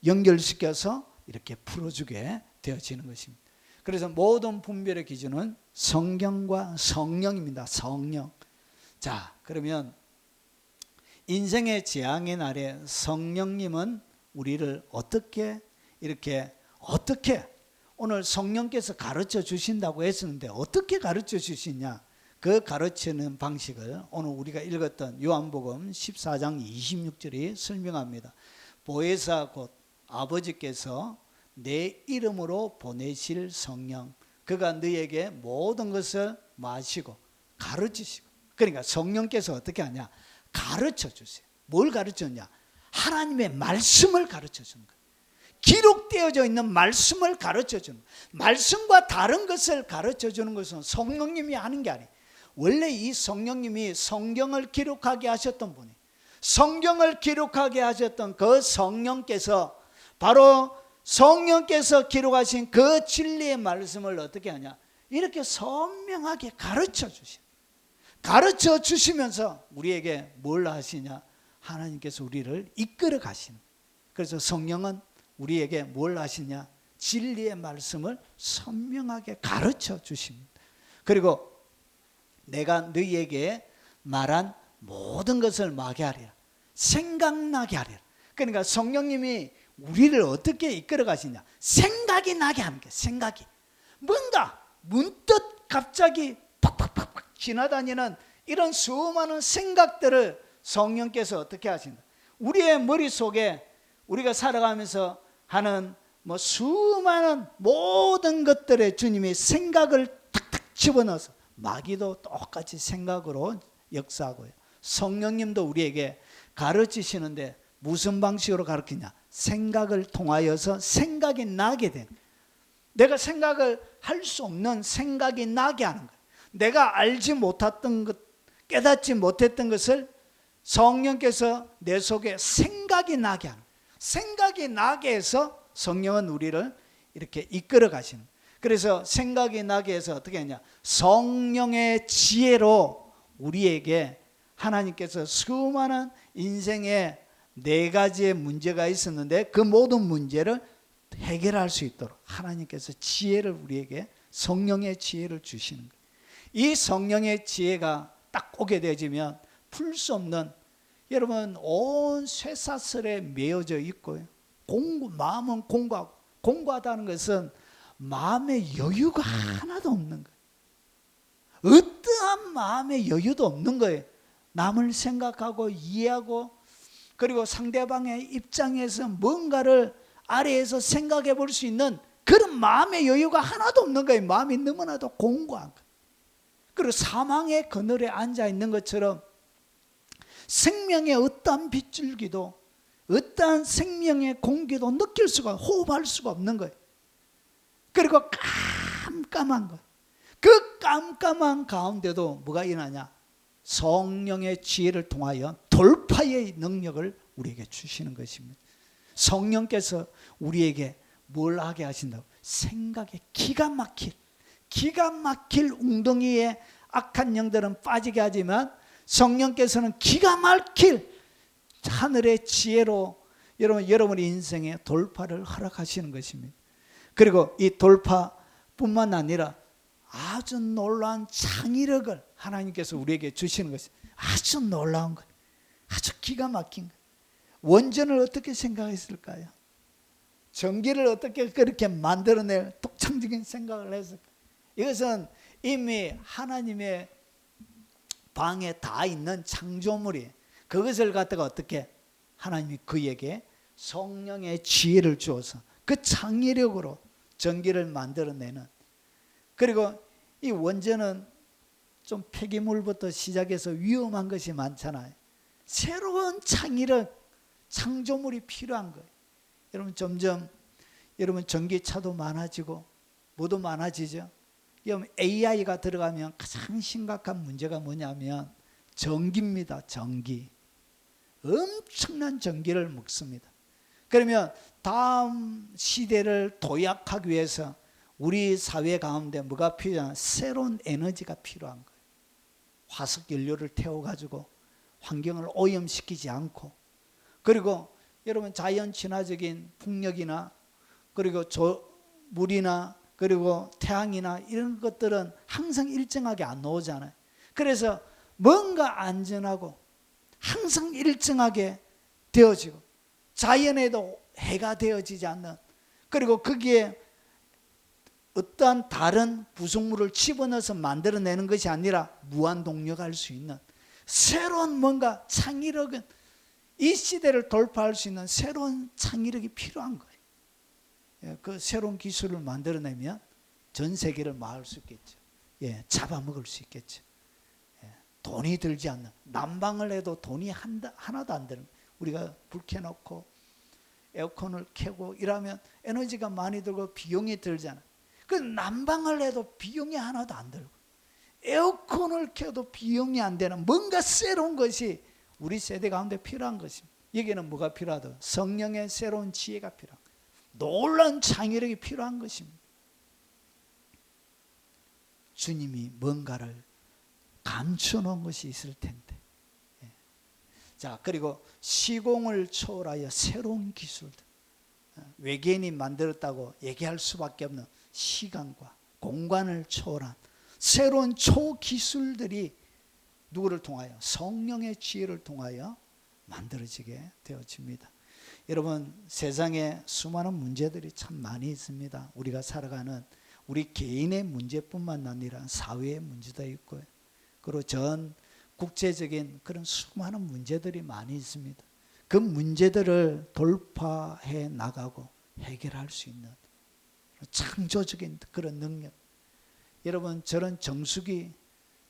연결시켜서 이렇게 풀어주게 되어지는 것입니다. 그래서 모든 분별의 기준은 성경과 성령입니다. 성령. 자, 그러면 인생의 재앙의 날에 성령님은 우리를 어떻게 오늘 성령께서 가르쳐 주신다고 했었는데 어떻게 가르쳐 주시냐? 그 가르치는 방식을 오늘 우리가 읽었던 요한복음 14장 26절이 설명합니다. 보혜사 곧 아버지께서 내 이름으로 보내실 성령, 그가 너에게 모든 것을 마시고 가르치시고. 그러니까 성령께서 어떻게 하냐? 가르쳐 주세요. 뭘 가르쳤냐? 하나님의 말씀을 가르쳐 주는 거예요. 기록되어져 있는 말씀을 가르쳐 주는 거예요. 말씀과 다른 것을 가르쳐 주는 것은 성령님이 하는 게 아니에요. 원래 이 성령님이 성경을 기록하게 하셨던 분이, 성경을 기록하게 하셨던 그 성령께서 바로 성령께서 기록하신 그 진리의 말씀을 어떻게 하냐? 이렇게 선명하게 가르쳐 주시는, 가르쳐 주시면서 우리에게 뭘 하시냐? 하나님께서 우리를 이끌어 가시는. 그래서 성령은 우리에게 뭘 하시냐? 진리의 말씀을 선명하게 가르쳐 주십니다. 그리고 내가 너희에게 말한 모든 것을 마게 하리라. 생각나게 하리라. 그러니까 성령님이 우리를 어떻게 이끌어 가시냐? 생각이 나게 하는 게, 생각이 뭔가 문득 갑자기 팍팍팍팍 지나다니는 이런 수많은 생각들을 성령께서 어떻게 하신다? 우리의 머릿속에 우리가 살아가면서 하는 수많은 모든 것들에 주님이 생각을 탁탁 집어넣어서, 마귀도 똑같이 생각으로 역사하고요. 성령님도 우리에게 가르치시는데 무슨 방식으로 가르치냐? 생각을 통하여서 생각이 나게 된, 내가 생각을 할 수 없는 생각이 나게 하는 거예요. 내가 알지 못했던 것, 깨닫지 못했던 것을 성령께서 내 속에 생각이 나게 하는 거예요. 생각이 나게 해서 성령은 우리를 이렇게 이끌어 가시는 거예요. 그래서 생각이 나게 해서 어떻게 했냐, 성령의 지혜로 우리에게 하나님께서 수많은 인생에 4가지의 문제가 있었는데 그 모든 문제를 해결할 수 있도록 하나님께서 지혜를 우리에게, 성령의 지혜를 주시는 거예요. 이 성령의 지혜가 딱 오게 되어지면 풀 수 없는, 여러분 온 쇠사슬에 매여져 있고요. 마음은 공고하고, 공고하다는 것은 마음의 여유가 하나도 없는 거예요. 어떠한 마음의 여유도 없는 거예요. 남을 생각하고 이해하고, 그리고 상대방의 입장에서 뭔가를 아래에서 생각해 볼 수 있는 그런 마음의 여유가 하나도 없는 거예요. 마음이 너무나도 공고한 거예요. 그리고 사망의 그늘에 앉아 있는 것처럼 생명의 어떠한 빗줄기도, 어떠한 생명의 공기도 느낄 수가, 호흡할 수가 없는 거예요. 그리고 깜깜한 거예요. 그 깜깜한 가운데도 뭐가 일어나냐, 성령의 지혜를 통하여 돌파의 능력을 우리에게 주시는 것입니다. 성령께서 우리에게 뭘 하게 하신다고? 생각에 기가 막힐 웅덩이에 악한 영들은 빠지게 하지만 성령께서는 기가 막힐 하늘의 지혜로 여러분의 인생에 돌파를 허락하시는 것입니다. 그리고 이 돌파뿐만 아니라 아주 놀라운 창의력을 하나님께서 우리에게 주시는 것이 아주 놀라운 거예요. 아주 기가 막힌 거예요. 원전을 어떻게 생각했을까요? 전기를 어떻게 그렇게 만들어낼 독창적인 생각을 했을까요? 이것은 이미 하나님의 방에 다 있는 창조물이에요. 그것을 갖다가 어떻게 하나님이 그에게 성령의 지혜를 주어서 그 창의력으로 전기를 만들어내는, 그리고 이 원전은 좀 폐기물부터 시작해서 위험한 것이 많잖아요. 새로운 창의력, 창조물이 필요한 거예요. 여러분 점점 여러분 전기차도 많아지고 뭐도 많아지죠. 여러분 AI가 들어가면 가장 심각한 문제가 뭐냐면 전기입니다. 전기. 엄청난 전기를 먹습니다. 그러면 다음 시대를 도약하기 위해서 우리 사회 가운데 뭐가 필요하냐, 새로운 에너지가 필요한 거예요. 화석 연료를 태워가지고 환경을 오염시키지 않고, 그리고 여러분 자연 친화적인 풍력이나 그리고 물이나 그리고 태양이나 이런 것들은 항상 일정하게 안 나오잖아요. 그래서 뭔가 안전하고 항상 일정하게 되어지고 자연에도 해가 되어지지 않는, 그리고 거기에 어떠한 다른 부속물을 집어넣어서 만들어내는 것이 아니라 무한동력할 수 있는 새로운 뭔가 창의력은, 이 시대를 돌파할 수 있는 새로운 창의력이 필요한 거예요. 그 새로운 기술을 만들어내면 전 세계를 막을 수 있겠죠. 잡아먹을 수 있겠죠. 돈이 들지 않는, 난방을 해도 돈이 하나도 안 드는, 우리가 불 켜놓고 에어컨을 켜고 이러면 에너지가 많이 들고 비용이 들잖아요. 그 난방을 해도 비용이 하나도 안 들고 에어컨을 켜도 비용이 안 되는 뭔가 새로운 것이 우리 세대 가운데 필요한 것입니다. 여기는 뭐가 필요하다? 성령의 새로운 지혜가 필요한 거예요. 놀라운 창의력이 필요한 것입니다. 주님이 뭔가를 감춰놓은 것이 있을 텐데. 자, 그리고 시공을 초월하여 새로운 기술들, 외계인이 만들었다고 얘기할 수밖에 없는 시간과 공간을 초월한 새로운 초기술들이 누구를 통하여? 성령의 지혜를 통하여 만들어지게 되어집니다. 여러분, 세상에 수많은 문제들이 참 많이 있습니다. 우리가 살아가는 우리 개인의 문제뿐만 아니라 사회의 문제도 있고요. 그리고 전 국제적인 그런 수많은 문제들이 많이 있습니다. 그 문제들을 돌파해 나가고 해결할 수 있는 창조적인 그런 능력. 여러분, 저런 정수기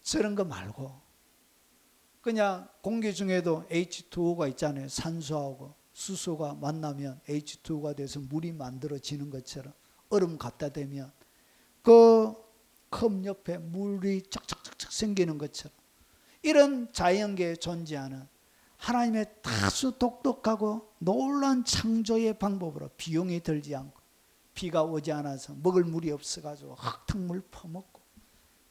저런 거 말고 그냥 공기 중에도 H2O가 있잖아요. 산소하고 수소가 만나면 H2O가 돼서 물이 만들어지는 것처럼 얼음 갖다 대면 그 컵 옆에 물이 쫙쫙쫙쫙 생기는 것처럼, 이런 자연계에 존재하는 하나님의 다소 독특하고 놀라운 창조의 방법으로 비용이 들지 않고 비가 오지 않아서 먹을 물이 없어가지고 흙탕물 퍼먹고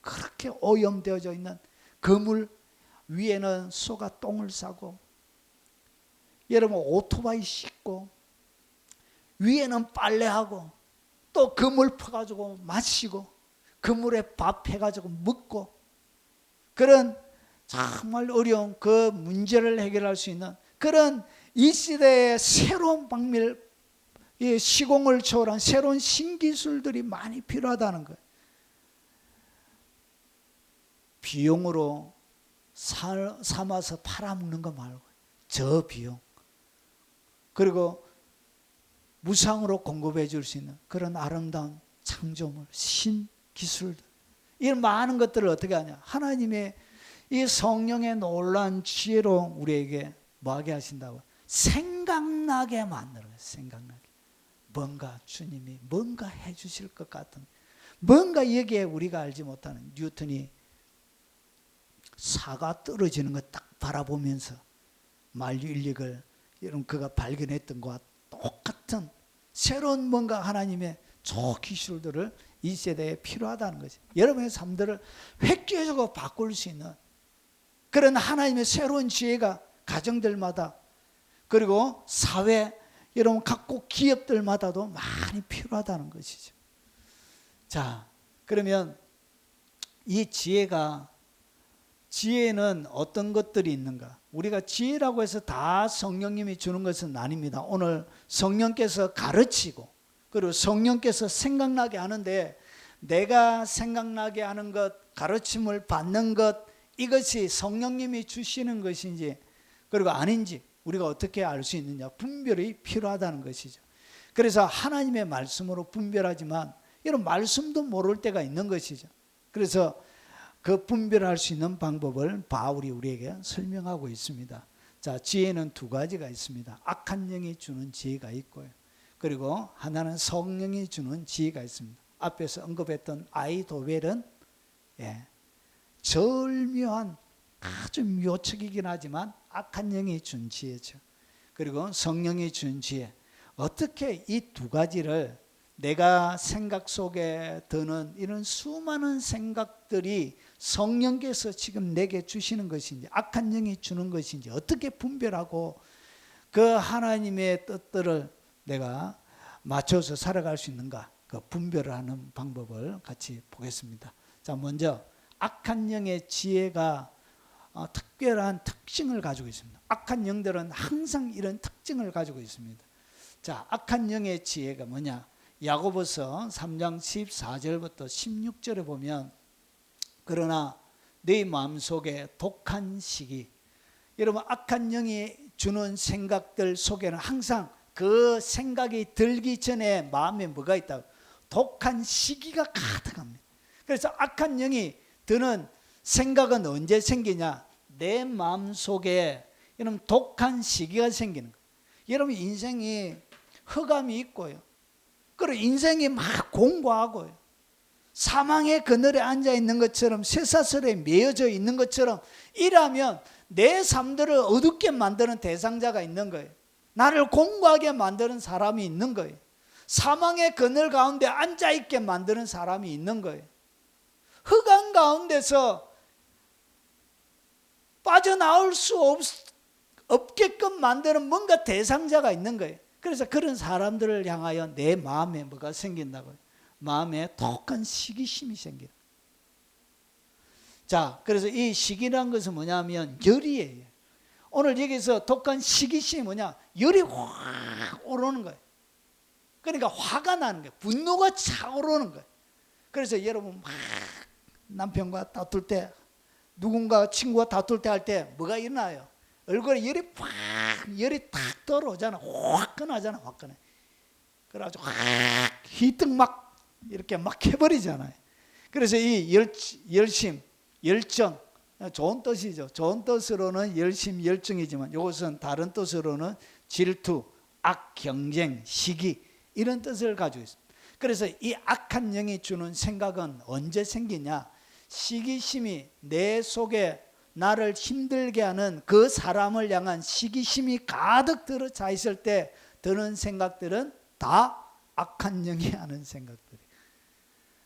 그렇게 오염되어져 있는 그물 위에는 소가 똥을 싸고, 여러분 오토바이 싣고 위에는 빨래하고 또 그물 퍼가지고 마시고 그물에 밥 해가지고 먹고, 그런 정말 어려운 그 문제를 해결할 수 있는 그런 이 시대의 새로운 방밀, 이 시공을 초월한 새로운 신기술들이 많이 필요하다는 거예요. 비용으로 삼아서 팔아먹는 거 말고 저 비용, 그리고 무상으로 공급해 줄 수 있는 그런 아름다운 창조물, 신기술들, 이런 많은 것들을 어떻게 하냐, 하나님의 이 성령의 놀라운 지혜로 우리에게 뭐하게 하신다고? 생각나게 만들어요. 생각나게. 뭔가 주님이 뭔가 해 주실 것 같은, 뭔가 여기에 우리가 알지 못하는, 뉴턴이 사과 떨어지는 거 딱 바라보면서 만유인력을 여러분 그가 발견했던 것과 똑같은 새로운 뭔가 하나님의 초기술들을 이 세대에 필요하다는 거죠. 여러분의 삶들을 획기적으로 바꿀 수 있는 그런 하나님의 새로운 지혜가 가정들마다, 그리고 사회, 여러분 각국 기업들마다도 많이 필요하다는 것이죠. 자, 그러면 이 지혜는 어떤 것들이 있는가? 우리가 지혜라고 해서 다 성령님이 주는 것은 아닙니다. 오늘 성령께서 가르치고, 그리고 성령께서 생각나게 하는데, 내가 생각나게 하는 것, 가르침을 받는 것, 이것이 성령님이 주시는 것인지 그리고 아닌지 우리가 어떻게 알 수 있느냐? 분별이 필요하다는 것이죠. 그래서 하나님의 말씀으로 분별하지만 이런 말씀도 모를 때가 있는 것이죠. 그래서 그 분별할 수 있는 방법을 바울이 우리에게 설명하고 있습니다. 자, 지혜는 두 가지가 있습니다. 악한 영이 주는 지혜가 있고요, 그리고 하나는 성령이 주는 지혜가 있습니다. 앞에서 언급했던 아이도벨은 절묘한, 아주 묘척이긴 하지만 악한 영이 준 지혜죠. 그리고 성령이 준 지혜. 어떻게 이 두 가지를, 내가 생각 속에 드는 이런 수많은 생각들이 성령께서 지금 내게 주시는 것인지 악한 영이 주는 것인지 어떻게 분별하고 그 하나님의 뜻들을 내가 맞춰서 살아갈 수 있는가, 그 분별을 하는 방법을 같이 보겠습니다. 자, 먼저 악한 영의 지혜가 특별한 특징을 가지고 있습니다. 악한 영들은 항상 이런 특징을 가지고 있습니다. 자, 악한 영의 지혜가 뭐냐? 야고보서 3장 14절부터 16절에 보면, 그러나 네 마음속에 독한 시기, 여러분 악한 영이 주는 생각들 속에는 항상 그 생각이 들기 전에 마음에 뭐가 있다고? 독한 시기가 가득합니다. 그래서 악한 영이 드는 생각은 언제 생기냐? 내 마음속에 여러분 독한 시기가 생기는 거예요. 여러분 인생이 흑암이 있고요, 그리고 인생이 막 공고하고요, 사망의 그늘에 앉아 있는 것처럼, 쇠사슬에 매여져 있는 것처럼 이라면 내 삶들을 어둡게 만드는 대상자가 있는 거예요. 나를 공고하게 만드는 사람이 있는 거예요. 사망의 그늘 가운데 앉아 있게 만드는 사람이 있는 거예요. 흑암 가운데서 빠져나올 수 없게끔 만드는 뭔가 대상자가 있는 거예요. 그래서 그런 사람들을 향하여 내 마음에 뭐가 생긴다고요? 마음에 독한 시기심이 생겨요. 자, 그래서 이 시기라는 것은 뭐냐면 열이에요. 오늘 여기서 독한 시기심이 뭐냐? 열이 확 오르는 거예요. 그러니까 화가 나는 거예요. 분노가 차오르는 거예요. 그래서 여러분 막 남편과 다툴 때, 누군가 친구와 다툴 때 할 때 뭐가 일어나요? 얼굴에 열이 탁 들어오잖아. 화끈하잖아. 화끈해. 그래가지고 히뜩 막 이렇게 막 해버리잖아요. 그래서 이 열심, 열정, 좋은 뜻이죠. 좋은 뜻으로는 열심, 열정이지만 이것은 다른 뜻으로는 질투, 악, 경쟁, 시기, 이런 뜻을 가지고 있습니다. 그래서 이 악한 영이 주는 생각은 언제 생기냐? 시기심이 내 속에 나를 힘들게 하는 그 사람을 향한 시기심이 가득 들어 차 있을 때 드는 생각들은 다 악한 영이 하는 생각들이.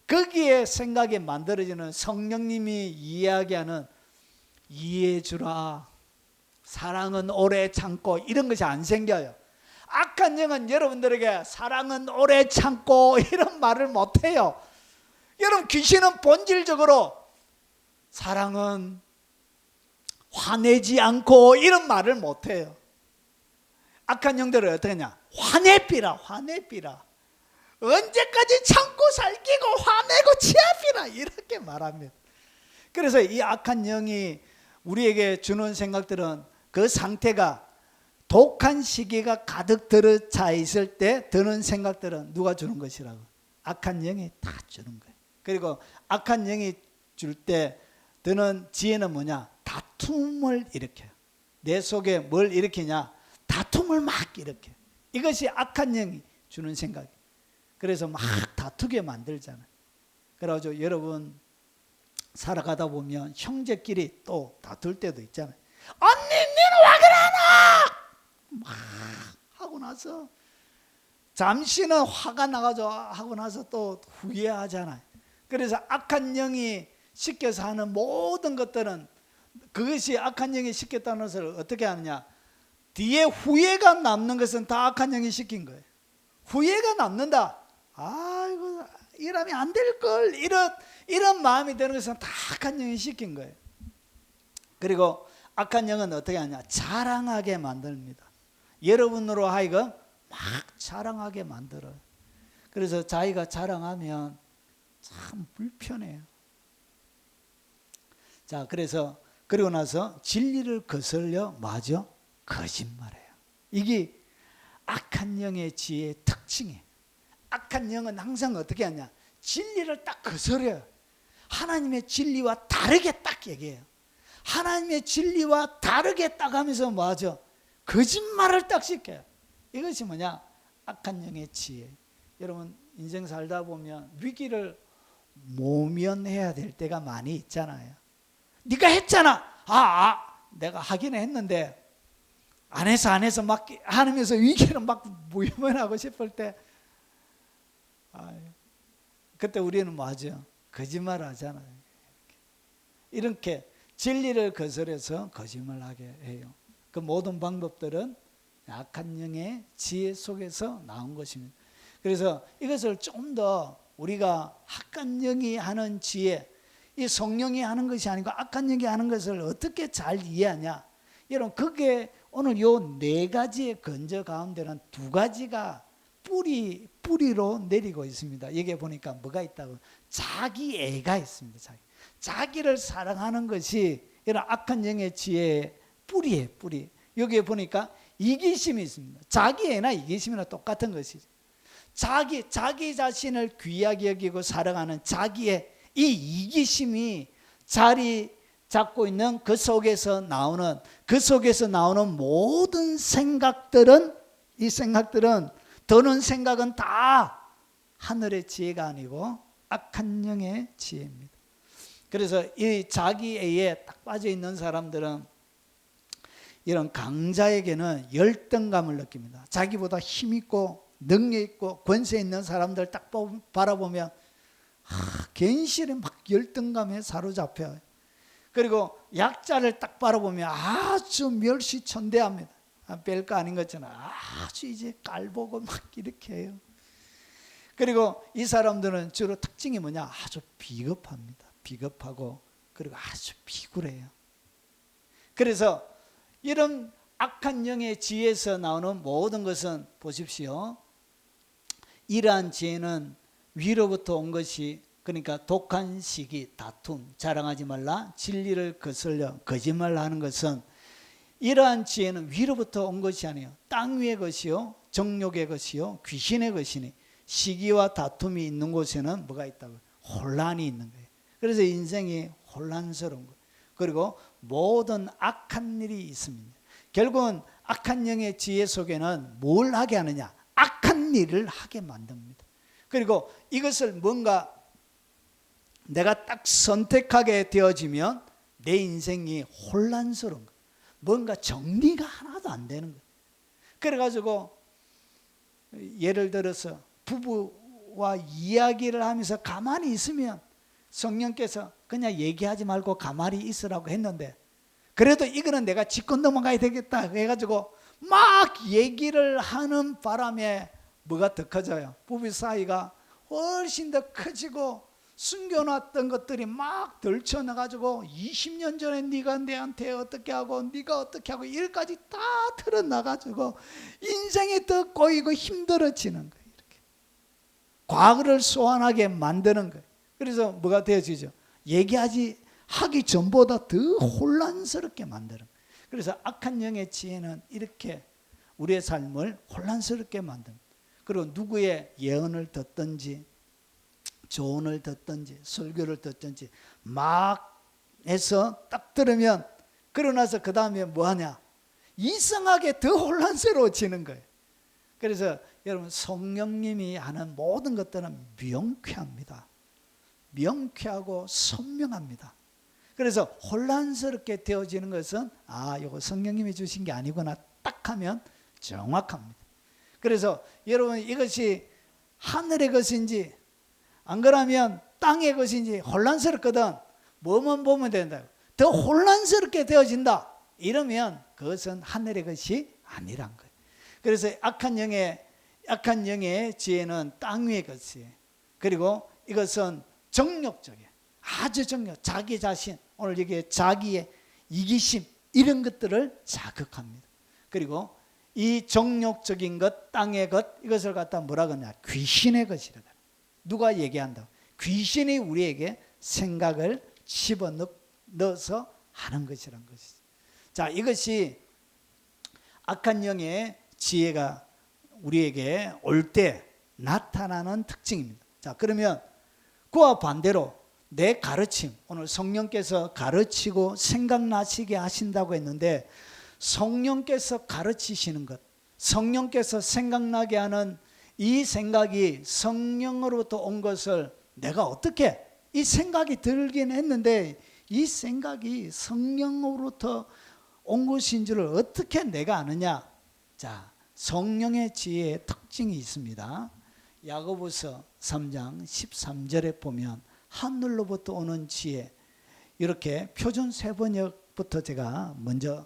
거기에 생각이 만들어지는 성령님이 이야기하는 이해해 주라, 사랑은 오래 참고, 이런 것이 안 생겨요. 악한 영은 여러분들에게 사랑은 오래 참고 이런 말을 못해요. 여러분, 귀신은 본질적으로 사랑은 화내지 않고 이런 말을 못해요. 악한 영들은 어떻게 하냐? 화내비라, 화내비라. 언제까지 참고 살기고 화내고 치아비라, 이렇게 말합니다. 그래서 이 악한 영이 우리에게 주는 생각들은, 그 상태가 독한 시기가 가득 들어차 있을 때 드는 생각들은 누가 주는 것이라고? 악한 영이 다 주는 거예요. 그리고 악한 영이 줄 때 드는 지혜는 뭐냐? 다툼을 일으켜요. 내 속에 뭘 일으키냐? 다툼을 막 일으켜요. 이것이 악한 영이 주는 생각이에요. 그래서 막 다투게 만들잖아요. 그래가지고 여러분 살아가다 보면 형제끼리 또 다툴 때도 있잖아요. 언니 니는 왜 그러나? 막 하고 나서 잠시는 화가 나가지고 하고 나서 또 후회하잖아요. 그래서 악한 영이 시켜서 하는 모든 것들은, 그것이 악한 영이 시켰다는 것을 어떻게 하느냐? 뒤에 후회가 남는 것은 다 악한 영이 시킨 거예요. 후회가 남는다. 아이고, 이러면 안 될 걸, 이런 마음이 드는 것은 다 악한 영이 시킨 거예요. 그리고 악한 영은 어떻게 하냐? 자랑하게 만듭니다. 여러분으로 하여금 막 자랑하게 만들어요. 그래서 자기가 자랑하면 참 불편해요. 자, 그래서 그리고 나서 진리를 거슬려 마저 거짓말해요. 이게 악한 영의 지혜의 특징이에요. 악한 영은 항상 어떻게 하냐? 진리를 딱 거스려요. 하나님의 진리와 다르게 딱 얘기해요. 하나님의 진리와 다르게 딱 하면서 뭐하죠? 거짓말을 딱 시켜요. 이것이 뭐냐? 악한 영의 지혜. 여러분 인생 살다 보면 위기를 모면해야 될 때가 많이 있잖아요. 네가 했잖아. 내가 하긴 했는데 안 해서 막 하면서 위기를 막 모면하고 싶을 때, 그때 우리는 뭐하죠? 거짓말 하잖아요. 이렇게 진리를 거스려서 거짓말하게 해요. 그 모든 방법들은 악한 영의 지혜 속에서 나온 것입니다. 그래서 이것을 좀 더 우리가 악한 영이 하는 지혜, 이 성령이 하는 것이 아니고 악한 영이 하는 것을 어떻게 잘 이해하냐? 여러분, 그게 오늘 요 네 가지의 건저 가운데는 두 가지가 뿌리로 내리고 있습니다. 여기 보니까 뭐가 있다고? 자기애가 있습니다. 자기를 사랑하는 것이 이런 악한 영의 지혜의 뿌리예요. 뿌리. 여기에 보니까 이기심이 있습니다. 자기애나 이기심이나 똑같은 것이죠. 자기 자신을 귀하게 여기고 사랑하는 자기의 이 이기심이 자리 잡고 있는 그 속에서 나오는 모든 생각들은, 이 생각들은, 드는 생각은 다 하늘의 지혜가 아니고 악한 영의 지혜입니다. 그래서 이 자기애에 딱 빠져 있는 사람들은 이런 강자에게는 열등감을 느낍니다. 자기보다 힘있고 능력있고 권세 있는 사람들 딱 바라보면 괜시리 막 열등감에 사로잡혀요. 그리고 약자를 딱 바라보면 아주 멸시천대합니다. 별거 아닌 것처럼 아주 이제 깔보고 막 이렇게 해요. 그리고 이 사람들은 주로 특징이 뭐냐? 아주 비겁합니다. 비겁하고 그리고 아주 비굴해요. 그래서 이런 악한 영의 지혜에서 나오는 모든 것은 보십시오. 이러한 지혜는 위로부터 온 것이, 그러니까 독한 시기, 다툼, 자랑하지 말라, 진리를 거슬려 거짓말하는 것은, 이러한 지혜는 위로부터 온 것이 아니에요. 땅 위의 것이요, 정욕의 것이요, 귀신의 것이니 시기와 다툼이 있는 곳에는 뭐가 있다고요? 혼란이 있는 거예요. 그래서 인생이 혼란스러운 거예요. 그리고 모든 악한 일이 있습니다. 결국은 악한 영의 지혜 속에는 뭘 하게 하느냐? 악한 일을 하게 만듭니다. 그리고 이것을 뭔가 내가 딱 선택하게 되어지면 내 인생이 혼란스러운 거예요. 뭔가 정리가 하나도 안 되는 거예요. 그래가지고 예를 들어서 부부와 이야기를 하면서 가만히 있으면 성령께서 그냥 얘기하지 말고 가만히 있으라고 했는데, 그래도 이거는 내가 짚고 넘어가야 되겠다 해가지고 막 얘기를 하는 바람에 뭐가 더 커져요? 부부 사이가 훨씬 더 커지고 숨겨놨던 것들이 막 덜쳐나가지고 20년 전에 네가 내한테 어떻게 하고 네가 어떻게 하고 일까지 다 털어나가지고 인생이 더 꼬이고 힘들어지는 거예요. 이렇게 과거를 소환하게 만드는 거예요. 그래서 뭐가 되어지죠? 하기 전보다 더 혼란스럽게 만드는 거예요. 그래서 악한 영의 지혜는 이렇게 우리의 삶을 혼란스럽게 만듭니다. 그리고 누구의 예언을 듣든지 조언을 듣든지 설교를 듣든지 막 해서 딱 들으면, 그러고 나서 그 다음에 뭐하냐? 이상하게 더 혼란스러워지는 거예요. 그래서 여러분, 성령님이 하는 모든 것들은 명쾌합니다. 명쾌하고 선명합니다. 그래서 혼란스럽게 되어지는 것은 이거 성령님이 주신 게 아니구나 딱 하면 정확합니다. 그래서 여러분, 이것이 하늘의 것인지 안 그러면 땅의 것인지 혼란스럽거든. 뭐만 보면 된다. 더 혼란스럽게 되어진다. 이러면 그것은 하늘의 것이 아니란 거예요. 그래서 악한 영의 지혜는 땅 위의 것이에요. 그리고 이것은 정욕적이에요. 아주 정욕, 자기 자신, 오늘 여기에 자기의 이기심, 이런 것들을 자극합니다. 그리고 이 정욕적인 것, 땅의 것, 이것을 갖다 뭐라 그러냐? 귀신의 것이라. 누가 얘기한다? 귀신이 우리에게 생각을 집어넣어서 하는 것이란 것이죠. 자, 이것이 악한 영의 지혜가 우리에게 올 때 나타나는 특징입니다. 자, 그러면 그와 반대로 내 가르침, 오늘 성령께서 가르치고 생각나시게 하신다고 했는데, 성령께서 가르치시는 것, 성령께서 생각나게 하는 이 생각이 성령으로부터 온 것을 내가 어떻게, 이 생각이 들긴 했는데 이 생각이 성령으로부터 온 것인 줄을 어떻게 내가 아느냐? 자, 성령의 지혜의 특징이 있습니다. 야고보서 3장 13절에 보면 하늘로부터 오는 지혜, 이렇게 표준 세번역부터 제가 먼저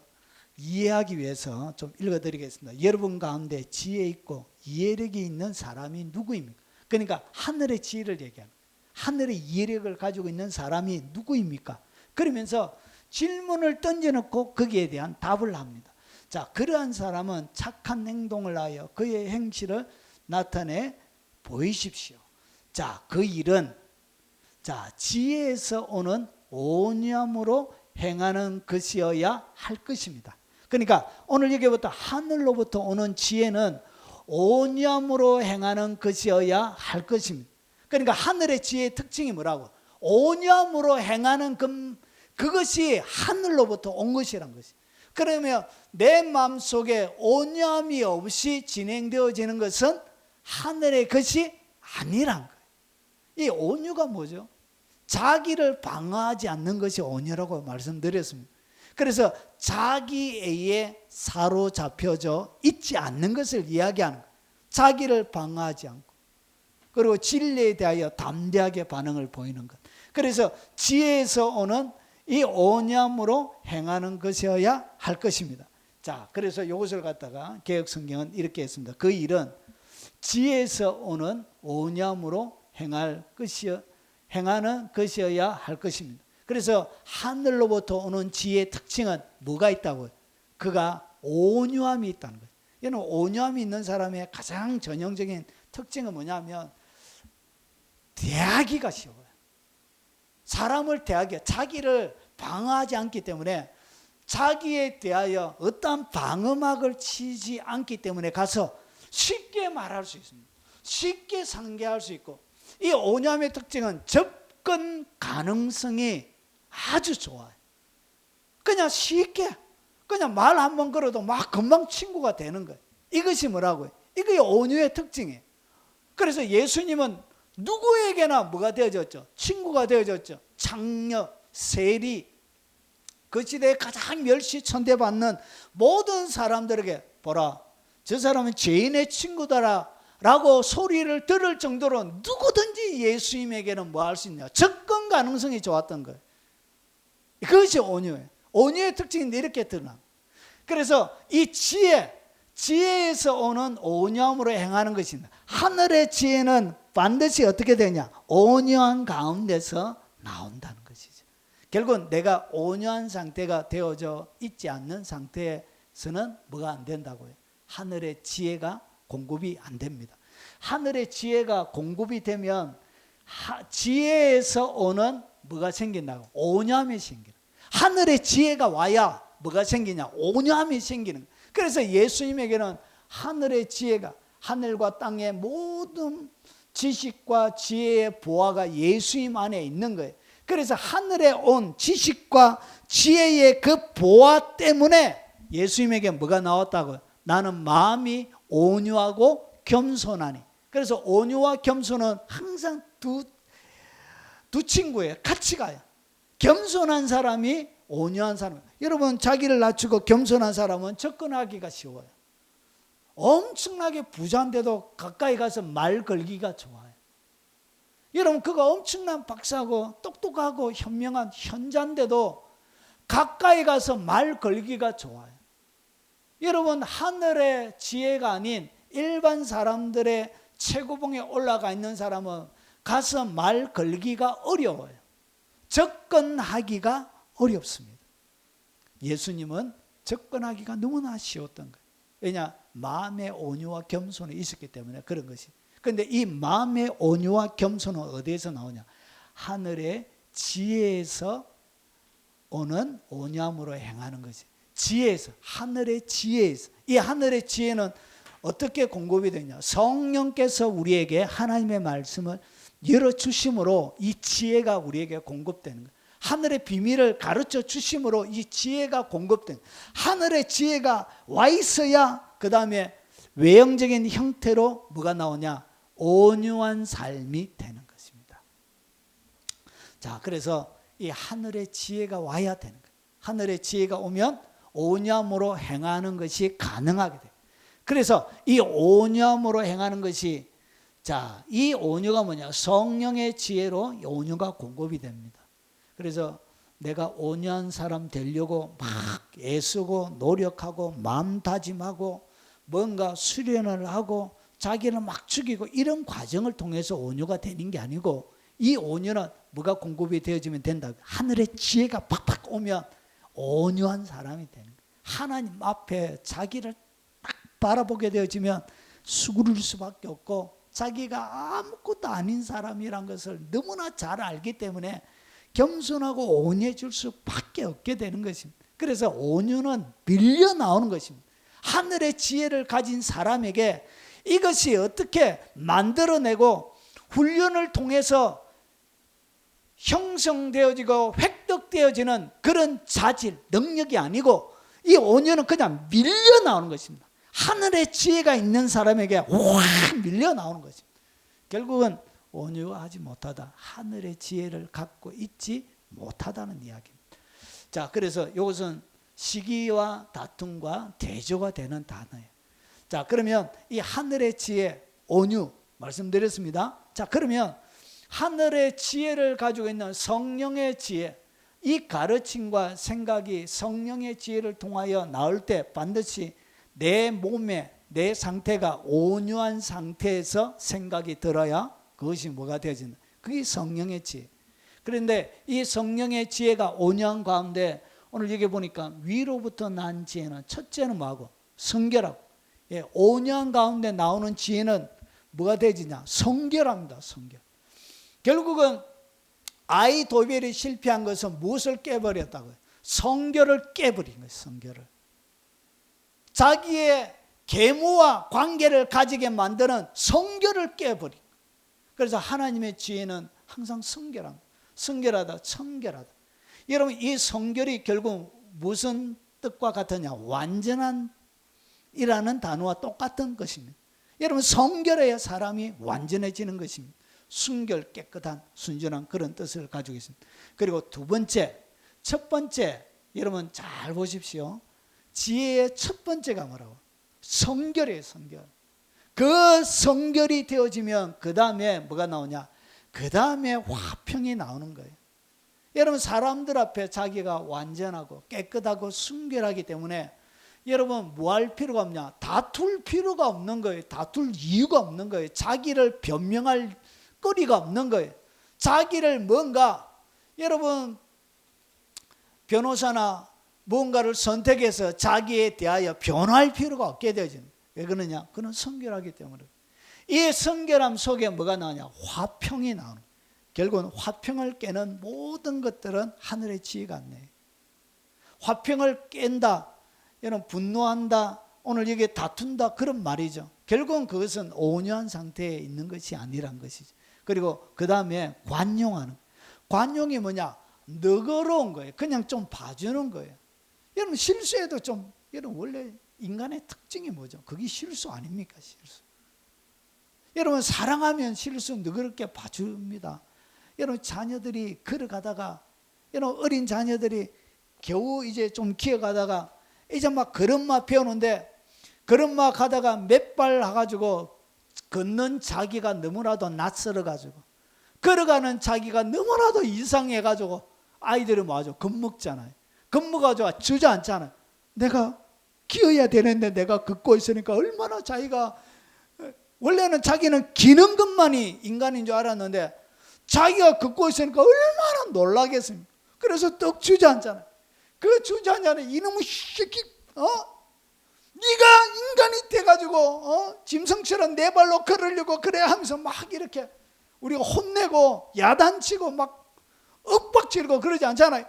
이해하기 위해서 좀 읽어드리겠습니다. 여러분 가운데 지혜 있고 이해력이 있는 사람이 누구입니까? 그러니까 하늘의 지혜를 얘기하는, 하늘의 이해력을 가지고 있는 사람이 누구입니까? 그러면서 질문을 던져놓고 거기에 대한 답을 합니다. 자, 그러한 사람은 착한 행동을 하여 그의 행실을 나타내 보이십시오. 자, 그 일은 지혜에서 오는 온유함으로 행하는 것이어야 할 것입니다. 그러니까 오늘 여기부터 하늘로부터 오는 지혜는 온유함으로 행하는 것이어야 할 것입니다. 그러니까 하늘의 지혜의 특징이 뭐라고? 온유함으로 행하는 그것이 하늘로부터 온 것이란 것이. 그러면 내 마음속에 온유함이 없이 진행되어지는 것은 하늘의 것이 아니란 거예요. 이 온유가 뭐죠? 자기를 방어하지 않는 것이 온유라고 말씀드렸습니다. 그래서 자기에 사로잡혀져 있지 않는 것을 이야기하는 거예요. 자기를 방어하지 않고, 그리고 진리에 대하여 담대하게 반응을 보이는 것. 그래서 지혜에서 오는 이 온유함으로 행하는 것이어야 할 것입니다. 자, 그래서 이것을 갖다가 개역성경은 이렇게 했습니다. 그 일은 지혜에서 오는 온유함으로 행하는 것이어야 할 것입니다. 그래서 하늘로부터 오는 지혜의 특징은 뭐가 있다고요? 그가 온유함이 있다는 거예요. 이는 온유함이 있는 사람의 가장 전형적인 특징은 뭐냐면 대하기가 쉬워요. 사람을 대하기, 자기를 방어하지 않기 때문에, 자기에 대하여 어떠한 방어막을 치지 않기 때문에 가서 쉽게 말할 수 있습니다. 쉽게 상대할 수 있고, 이 온유함의 특징은 접근 가능성이 아주 좋아요. 그냥 쉽게, 그냥 말 한 번 걸어도 막 금방 친구가 되는 거예요. 이것이 뭐라고요? 이게 온유의 특징이에요. 그래서 예수님은 누구에게나 뭐가 되어졌죠? 친구가 되어졌죠. 장녀, 세리, 그 시대에 가장 멸시천대받는 모든 사람들에게 보라, 저 사람은 죄인의 친구다라 라고 소리를 들을 정도로 누구든지 예수님에게는 뭐 할 수 있냐? 접근 가능성이 좋았던 거예요. 그것이 온유예요. 온유의 특징이 이렇게 드러나. 그래서 이 지혜에서 오는 온유함으로 행하는 것입니다. 하늘의 지혜는 반드시 어떻게 되냐? 온유한 가운데서 나온다는 것이죠. 결국은 내가 온유한 상태가 되어져 있지 않는 상태에서는 뭐가 안 된다고요? 하늘의 지혜가 공급이 안 됩니다. 하늘의 지혜가 공급이 되면 지혜에서 오는 뭐가 생긴다고? 온유함이 생기는. 하늘의 지혜가 와야 뭐가 생기냐? 온유함이 생기는. 그래서 예수님에게는 하늘의 지혜가, 하늘과 땅의 모든 지식과 지혜의 보화가 예수님 안에 있는 거예요. 그래서 하늘에 온 지식과 지혜의 그 보화 때문에 예수님에게 뭐가 나왔다고요? 나는 마음이 온유하고 겸손하니. 그래서 온유와 겸손은 항상 두 친구예요. 같이 가요. 겸손한 사람이 온유한 사람. 여러분, 자기를 낮추고 겸손한 사람은 접근하기가 쉬워요. 엄청나게 부자인데도 가까이 가서 말 걸기가 좋아요. 여러분, 그가 엄청난 박사고 똑똑하고 현명한 현자인데도 가까이 가서 말 걸기가 좋아요. 여러분, 하늘의 지혜가 아닌 일반 사람들의 최고봉에 올라가 있는 사람은 가서 말 걸기가 어려워요. 접근하기가 어렵습니다. 예수님은 접근하기가 너무나 쉬웠던 거예요. 왜냐? 마음의 온유와 겸손이 있었기 때문에 그런 것이. 그런데 이 마음의 온유와 겸손은 어디에서 나오냐? 하늘의 지혜에서 오는 온유함으로 행하는 것이. 지혜에서, 하늘의 지혜에서. 이 하늘의 지혜는 어떻게 공급이 되냐? 성령께서 우리에게 하나님의 말씀을 열어주심으로 이 지혜가 우리에게 공급되는 거예요. 하늘의 비밀을 가르쳐 주심으로 이 지혜가 공급된. 하늘의 지혜가 와 있어야 그 다음에 외형적인 형태로 뭐가 나오냐? 온유한 삶이 되는 것입니다. 자, 그래서 이 하늘의 지혜가 와야 되는 거예요. 하늘의 지혜가 오면 온유함으로 행하는 것이 가능하게 돼요. 그래서 이 온유함으로 행하는 것이, 자, 이 온유가 뭐냐? 성령의 지혜로 온유가 공급이 됩니다. 그래서 내가 온유한 사람 되려고 막 애쓰고 노력하고 마음 다짐하고 뭔가 수련을 하고 자기를 막 죽이고 이런 과정을 통해서 온유가 되는 게 아니고, 이 온유는 뭐가 공급이 되어지면 된다? 하늘의 지혜가 팍팍 오면 온유한 사람이 되는 거예요. 하나님 앞에 자기를 딱 바라보게 되어지면 수그릴 수밖에 없고, 자기가 아무것도 아닌 사람이란 것을 너무나 잘 알기 때문에 겸손하고 온유해질 수밖에 없게 되는 것입니다. 그래서 온유는 밀려 나오는 것입니다. 하늘의 지혜를 가진 사람에게 이것이 어떻게 만들어내고 훈련을 통해서 형성되어지고 획득되어지는 그런 자질, 능력이 아니고, 이 온유는 그냥 밀려 나오는 것입니다. 하늘의 지혜가 있는 사람에게 확 밀려 나오는 것입니다. 결국은 온유하지 못하다, 하늘의 지혜를 갖고 있지 못하다는 이야기입니다. 자, 그래서 이것은 시기와 다툼과 대조가 되는 단어예요. 자, 그러면 이 하늘의 지혜, 온유 말씀드렸습니다. 자, 그러면 하늘의 지혜를 가지고 있는 성령의 지혜, 이 가르침과 생각이 성령의 지혜를 통하여 나올 때 반드시 내 몸에, 내 상태가 온유한 상태에서 생각이 들어야 그것이 뭐가 되어진다? 그게 성령의 지혜. 그런데 이 성령의 지혜가 온유한 가운데, 오늘 여기 보니까 위로부터 난 지혜는 첫째는 뭐하고? 성결하고. 예, 온유한 가운데 나오는 지혜는 뭐가 되지냐? 성결합니다. 성결. 결국은 아이도벨이 실패한 것은 무엇을 깨버렸다고요? 성결을 깨버린 거예요. 성결을. 자기의 계모와 관계를 가지게 만드는 성결을 깨버린 거예요. 그래서 하나님의 지혜는 항상 성결합니다. 성결하다, 청결하다. 여러분, 이 성결이 결국 무슨 뜻과 같으냐? 완전한 이라는 단어와 똑같은 것입니다. 여러분, 성결해야 사람이 완전해지는 것입니다. 순결, 깨끗한, 순전한 그런 뜻을 가지고 있습니다. 그리고 두 번째, 첫 번째, 여러분 잘 보십시오. 지혜의 첫 번째가 뭐라고? 성결이에요. 성결. 그 성결이 되어지면 그 다음에 뭐가 나오냐? 그 다음에 화평이 나오는 거예요. 여러분 사람들 앞에 자기가 완전하고 깨끗하고 순결하기 때문에 여러분 뭐 할 필요가 없냐? 다툴 필요가 없는 거예요. 다툴 이유가 없는 거예요. 자기를 변명할 거리가 없는 거예요. 자기를 뭔가 여러분 변호사나 뭔가를 선택해서 자기에 대하여 변호할 필요가 없게 되어지는. 왜 그러냐? 그는 성결하기 때문에. 이 성결함 속에 뭐가 나오냐? 화평이 나오는. 결국은 화평을 깨는 모든 것들은 하늘의 지혜가 안 내요. 화평을 깬다. 여러분 분노한다. 오늘 여기에 다툰다. 그런 말이죠. 결국은 그것은 온유한 상태에 있는 것이 아니란 것이죠. 그리고 그 다음에 관용하는. 관용이 뭐냐? 너그러운 거예요. 그냥 좀 봐주는 거예요. 여러분 실수해도 좀, 여러분 원래 인간의 특징이 뭐죠? 그게 실수 아닙니까? 실수. 여러분 사랑하면 실수 너그럽게 봐줍니다. 여러분 자녀들이 걸어가다가, 여러분 어린 자녀들이 겨우 이제 좀 키워가다가 이제 막 걸음마 배우는데 걸음마 가다가 몇 발 가가지고 걷는 자기가 너무나도 낯설어가지고 걸어가는 자기가 너무나도 이상해가지고 아이들이 뭐하죠? 겁먹잖아요. 겁먹어가지고 주저앉잖아요. 내가 기어야 되는데 내가 걷고 있으니까 얼마나 자기가, 원래는 자기는 기는 것만이 인간인 줄 알았는데 자기가 걷고 있으니까 얼마나 놀라겠습니까? 그래서 떡 주저앉잖아요. 그 주저앉는 이놈의 새끼, 네가 인간이 돼가지고 짐승처럼 네 발로 걸으려고 그래 하면서 막 이렇게 우리가 혼내고 야단치고 막 윽박지르고 그러지 않잖아요.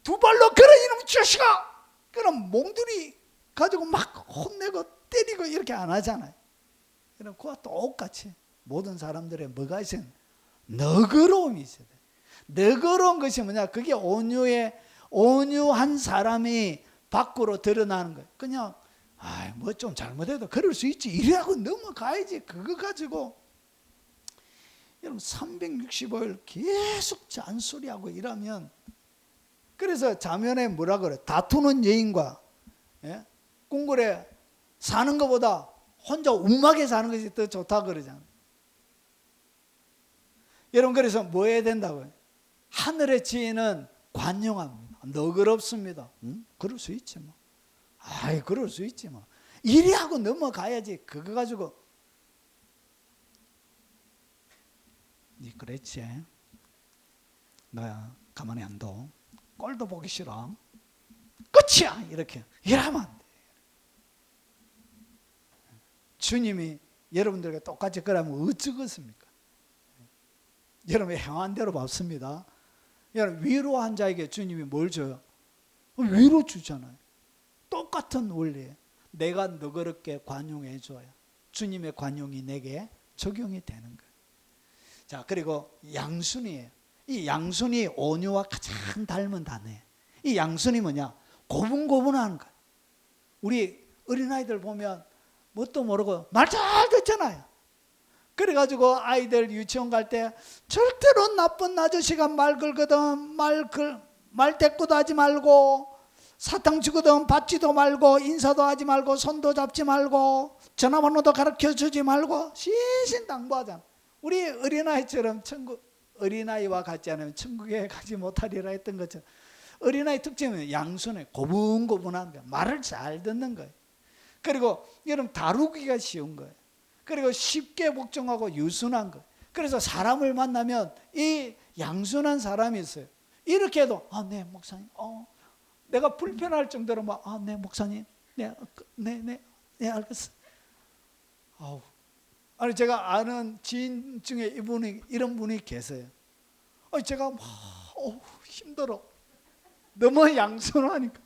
두 발로 걸어 이놈의 자식아! 그럼 몽둥이 가지고 막 혼내고 때리고 이렇게 안 하잖아요. 그럼 그와 똑같이 모든 사람들의 뭐가 있어요? 너그러움이 있어야 돼. 너그러운 것이 뭐냐? 그게 온유한 사람이 밖으로 드러나는 거예요. 그냥 뭐 좀 잘못해도 그럴 수 있지 이래하고 넘어가야지. 그거 가지고 여러분 365일 계속 잔소리하고 이러면, 그래서 자면에 뭐라 그래? 다투는 여인과 꿍굴에 사는 것보다 혼자 움막에 사는 것이 더 좋다 그러잖아요. 여러분 그래서 뭐 해야 된다고요? 하늘의 지혜는 관용합니다. 너그럽습니다. 그럴 수 있지 뭐. 그럴 수 있지 뭐. 이리하고 넘어가야지. 그거 가지고 니 그랬지? 나 가만히 안 둬. 꼴도 보기 싫어. 끝이야. 이렇게 이러면 안 돼. 주님이 여러분들과 똑같이 그러면 어쩌겠습니까? 여러분 행한 대로 받습니다. 여러분 위로한 자에게 주님이 뭘 줘요? 위로 주잖아요. 똑같은 원리에 내가 너그럽게 관용해 줘야 주님의 관용이 내게 적용이 되는 거예요. 자, 그리고 양순이에요. 이 양순이 온유와 가장 닮은 단어예요. 이 양순이 뭐냐? 고분고분하는 거예요. 우리 어린아이들 보면 뭣도 모르고 말 잘 듣잖아요. 그래가지고 아이들 유치원 갈 때 절대로 나쁜 아저씨가 말 걸거든 말 대꾸도 하지 말고 사탕 주거든 받지도 말고 인사도 하지 말고 손도 잡지 말고 전화번호도 가르쳐주지 말고 신신당부하잖아. 우리 어린아이처럼 어린아이와 같지 않으면 천국에 가지 못하리라 했던 것처럼 어린아이 특징은 양손에 고분고분한 거예요. 말을 잘 듣는 거예요. 그리고 여러분 다루기가 쉬운 거예요. 그리고 쉽게 복종하고 유순한 거예요. 그래서 사람을 만나면 이 양순한 사람이 있어요. 이렇게 해도 네 목사님 내가 불편할 정도로 네 목사님 네 알겠어. 아니 제가 아는 지인 중에 이런 분이 계세요. 제가 힘들어. 너무 양순하니까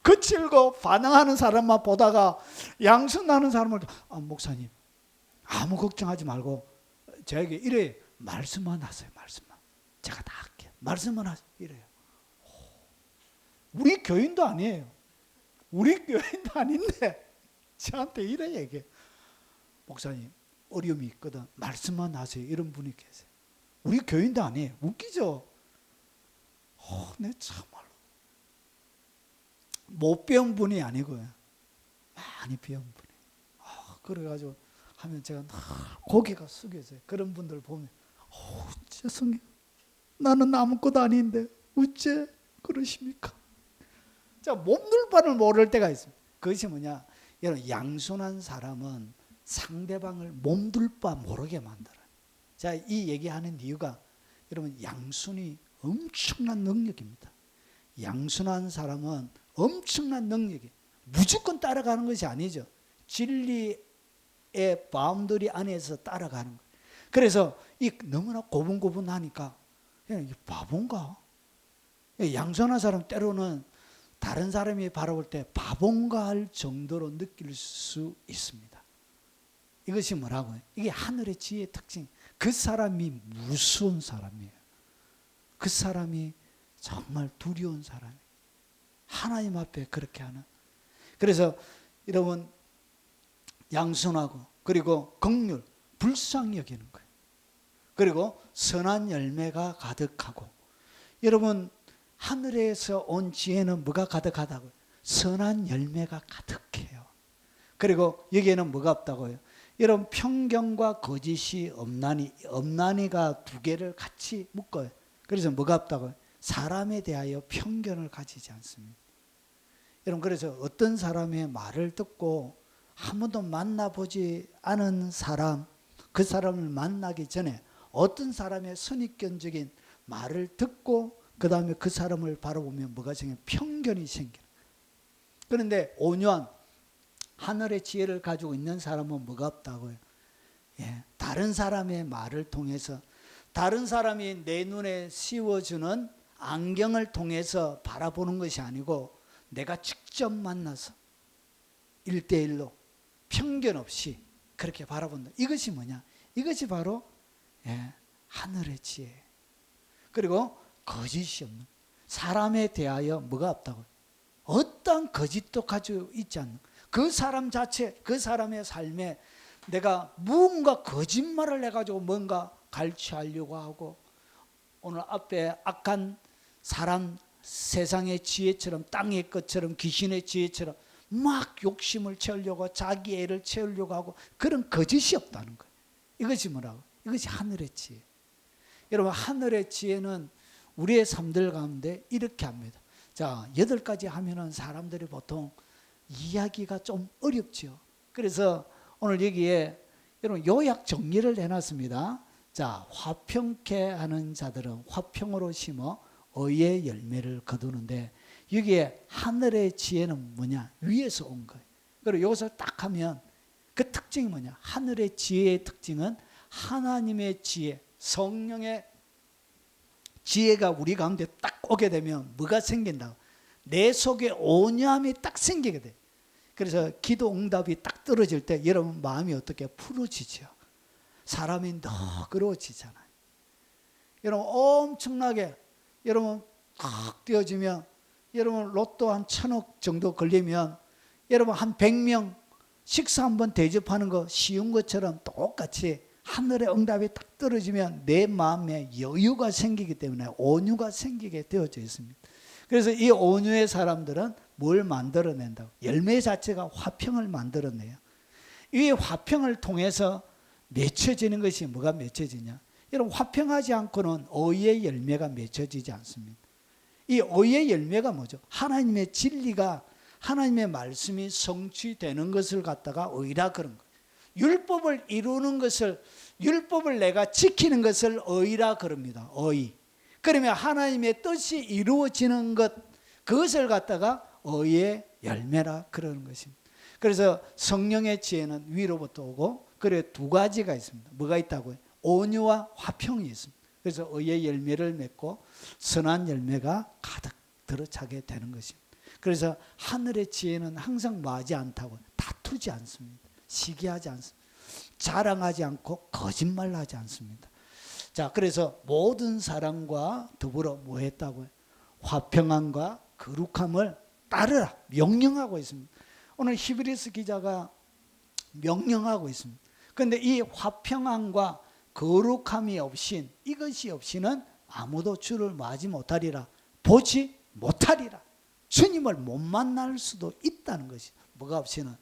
거칠고 반항하는 사람만 보다가 양순하는 사람을 목사님 아무 걱정하지 말고 저에게 이래 말씀만 하세요. 말씀만 제가 다 할게요. 말씀만 하세요. 이래요. 우리 교인도 아니에요. 우리 교인도 아닌데 저한테 이래 얘기해. 목사님 어려움이 있거든 말씀만 하세요. 이런 분이 계세요. 우리 교인도 아니에요. 웃기죠? 내 참말로 못 배운 분이 아니고요. 많이 배운 분이. 그래가지고 하면 제가 늘 고개가 숙여져요. 그런 분들 보면 죄송해요. 나는 아무것도 아닌데 어째 그러십니까? 자, 몸둘 바를 모를 때가 있습니다. 그것이 뭐냐? 여러분, 양순한 사람은 상대방을 몸둘 바 모르게 만들어요. 자, 이 얘기하는 이유가 여러분, 양순이 엄청난 능력입니다. 양순한 사람은 엄청난 능력이 무조건 따라가는 것이 아니죠. 진리의 바운더리 안에서 따라가는 거예요. 그래서 이 너무나 고분고분하니까 이 바본가? 양순한 사람 때로는 다른 사람이 바라볼 때 바본가 할 정도로 느낄 수 있습니다. 이것이 뭐라고요? 이게 하늘의 지혜의 특징. 그 사람이 무서운 사람이에요. 그 사람이 정말 두려운 사람이에요. 하나님 앞에 그렇게 하는. 그래서 여러분, 양순하고 그리고 긍휼, 불쌍히 여기는 거예요. 그리고 선한 열매가 가득하고, 여러분, 하늘에서 온 지혜는 뭐가 가득하다고요? 선한 열매가 가득해요. 그리고 여기에는 뭐가 없다고요? 여러분, 편견과 거짓이 없나니가 두 개를 같이 묶어요. 그래서 뭐가 없다고요? 사람에 대하여 편견을 가지지 않습니다. 여러분, 그래서 어떤 사람의 말을 듣고 한 번도 만나보지 않은 사람, 그 사람을 만나기 전에 어떤 사람의 선입견적인 말을 듣고 그 다음에 그 사람을 바라보면 뭐가 생겨요? 편견이 생겨요. 그런데 온유한 하늘의 지혜를 가지고 있는 사람은 뭐가 없다고요? 다른 사람의 말을 통해서, 다른 사람이 내 눈에 씌워주는 안경을 통해서 바라보는 것이 아니고 내가 직접 만나서 1대1로 편견 없이 그렇게 바라본다. 이것이 뭐냐? 이것이 바로 하늘의 지혜. 그리고 거짓이 없는, 사람에 대하여 뭐가 없다고요? 어떤 거짓도 가지고 있지 않는 그 사람 자체, 그 사람의 삶에 내가 무언가 거짓말을 해가지고 뭔가 갈취하려고 하고, 오늘 앞에 악한 사람, 세상의 지혜처럼, 땅의 것처럼, 귀신의 지혜처럼 막 욕심을 채우려고, 자기 애를 채우려고 하고, 그런 거짓이 없다는 거예요. 이것이 뭐라고? 이것이 하늘의 지혜. 여러분, 하늘의 지혜는 우리의 삶들 가운데 이렇게 합니다. 자, 8가지 하면은 사람들이 보통 이야기가 좀 어렵죠. 그래서 오늘 여기에 여러분 요약 정리를 해놨습니다. 자, 화평케 하는 자들은 화평으로 심어 의의 열매를 거두는데, 여기에 하늘의 지혜는 뭐냐? 위에서 온 거예요. 그리고 여기서 딱 하면 그 특징이 뭐냐? 하늘의 지혜의 특징은 하나님의 지혜, 성령의 지혜가 우리 가운데 딱 오게 되면 뭐가 생긴다고? 내 속에 온유함이 딱 생기게 돼. 그래서 기도 응답이 딱 떨어질 때 여러분 마음이 어떻게 풀어지죠? 사람이 너그러워지잖아요. 여러분 엄청나게 여러분 탁 뛰어지면, 여러분 로또 한 1000억 정도 걸리면 여러분 한 100명 식사 한번 대접하는 거 쉬운 것처럼 똑같이 하늘의 응답이 딱 떨어지면 내 마음에 여유가 생기기 때문에 온유가 생기게 되어져 있습니다. 그래서 이 온유의 사람들은 뭘 만들어낸다고? 열매 자체가 화평을 만들어내요. 이 화평을 통해서 맺혀지는 것이 뭐가 맺혀지냐? 여러분, 화평하지 않고는 의의 열매가 맺혀지지 않습니다. 이 의의 열매가 뭐죠? 하나님의 진리가, 하나님의 말씀이 성취되는 것을 갖다가 의라 그런 거예요. 율법을 이루는 것을, 율법을 내가 지키는 것을 의라 그럽니다. 의. 그러면 하나님의 뜻이 이루어지는 것, 그것을 갖다가 의의 열매라 그러는 것입니다. 그래서 성령의 지혜는 위로부터 오고, 그래 2가지가 있습니다. 뭐가 있다고요? 온유와 화평이 있습니다. 그래서 의의 열매를 맺고 선한 열매가 가득 들어차게 되는 것입니다. 그래서 하늘의 지혜는 항상 뭐하지 않다고? 다투지 않습니다. 시기하지 않습니다. 자랑하지 않고 거짓말하지 않습니다. 자, 그래서 모든 사람과 더불어 뭐 했다고요? 화평함과 거룩함을 따르라 명령하고 있습니다. 오늘 히브리서 기자가 명령하고 있습니다. 그런데 이 화평함과 거룩함이 없인, 이것이 없이는 아무도 주를 맞지 못하리라, 보지 못하리라. 주님을 못 만날 수도 있다는 것이, 뭐가 없이는?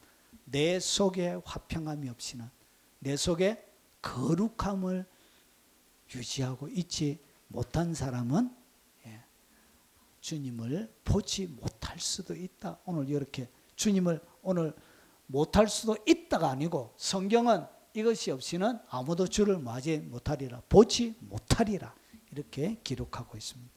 내 속에 화평함이 없이는, 내 속에 거룩함을 유지하고 있지 못한 사람은 주님을 보지 못할 수도 있다. 오늘 이렇게 주님을 오늘 못할 수도 있다가 아니고, 성경은 이것이 없이는 아무도 주를 맞이 못하리라, 보지 못하리라, 이렇게 기록하고 있습니다.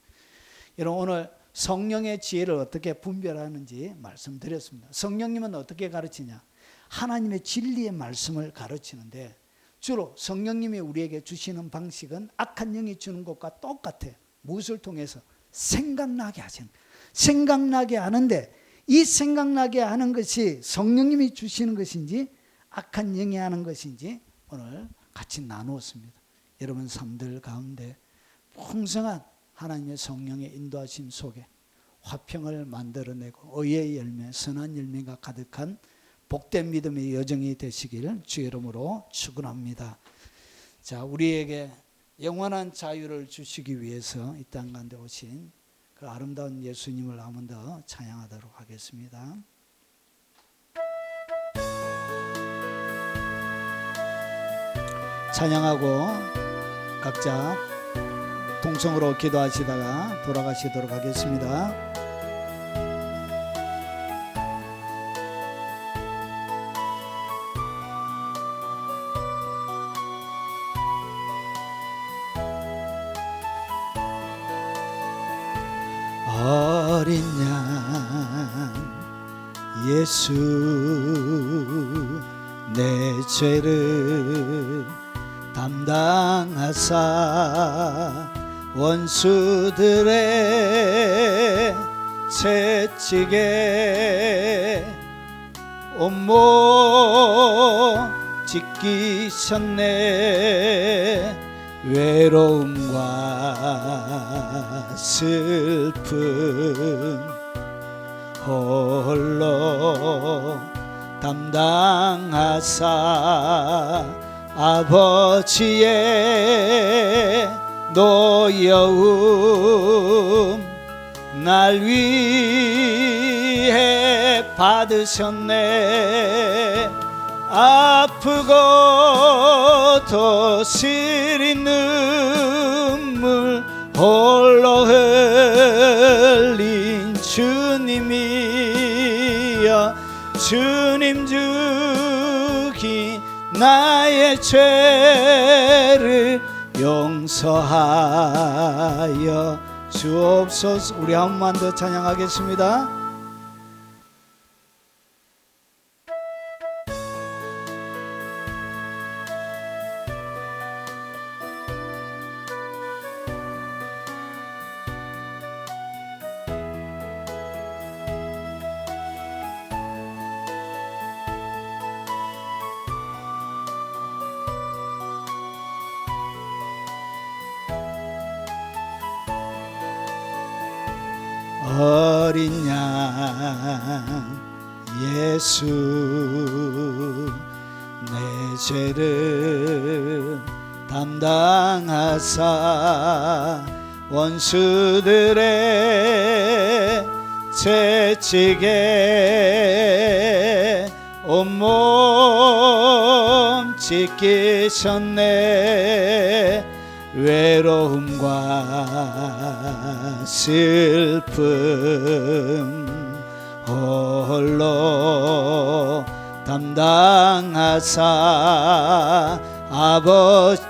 여러분, 오늘 성령의 지혜를 어떻게 분별하는지 말씀드렸습니다. 성령님은 어떻게 가르치냐? 하나님의 진리의 말씀을 가르치는데, 주로 성령님이 우리에게 주시는 방식은 악한 영이 주는 것과 똑같아요. 무엇을 통해서? 생각나게 하시는, 생각나게 하는데, 이 생각나게 하는 것이 성령님이 주시는 것인지 악한 영이 하는 것인지 오늘 같이 나누었습니다. 여러분 삶들 가운데 풍성한 하나님의 성령의 인도하심 속에 화평을 만들어내고 의의 열매, 선한 열매가 가득한 복된 믿음의 여정이 되시길 주의 이름으로 축원합니다. 자, 우리에게 영원한 자유를 주시기 위해서 이 땅 가운데 오신 그 아름다운 예수님을 한 번 더 찬양하도록 하겠습니다. 찬양하고 각자 통성으로 기도하시다가 돌아가시도록 하겠습니다. 어린 양 예수, 내 죄를 담당하사 원수들의 채찍에 온몸 찢기셨네. 외로움과 슬픔 홀로 담당하사 아버지의 노여움 날 위해 받으셨네. 아프고 더 시린 눈물 홀로 흘린 주님이여, 주님 주기 나의 죄를 용서하여 주옵소서. 우리 한 번만 더 찬양하겠습니다. 어린 양 예수, 내 죄를 담당하사 원수들의 채찍에 온몸 찢기셨네. 외로움과 슬픔 홀로 담당하사 아버지의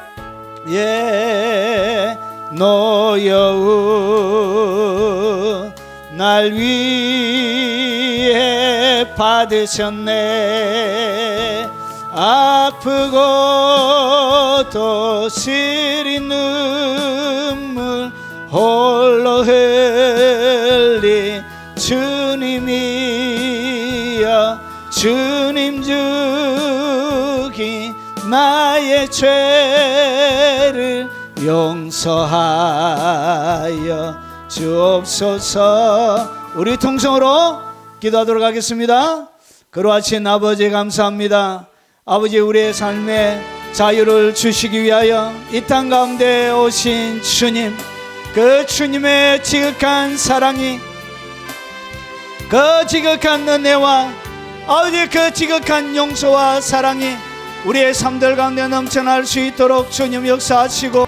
노여움 날 위해 받으셨네. 아프고 또 시린 눈물 홀로 흘린 주님이여, 주님 주기 나의 죄를 용서하여 주옵소서. 우리 통성으로 기도하도록 하겠습니다. 그러하신 아버지 감사합니다. 아버지, 우리의 삶에 자유를 주시기 위하여 이 땅 가운데 오신 주님, 그 주님의 지극한 사랑이, 그 지극한 은혜와 아버지 그 지극한 용서와 사랑이 우리의 삶들 가운데 넘쳐날 수 있도록 주님 역사하시고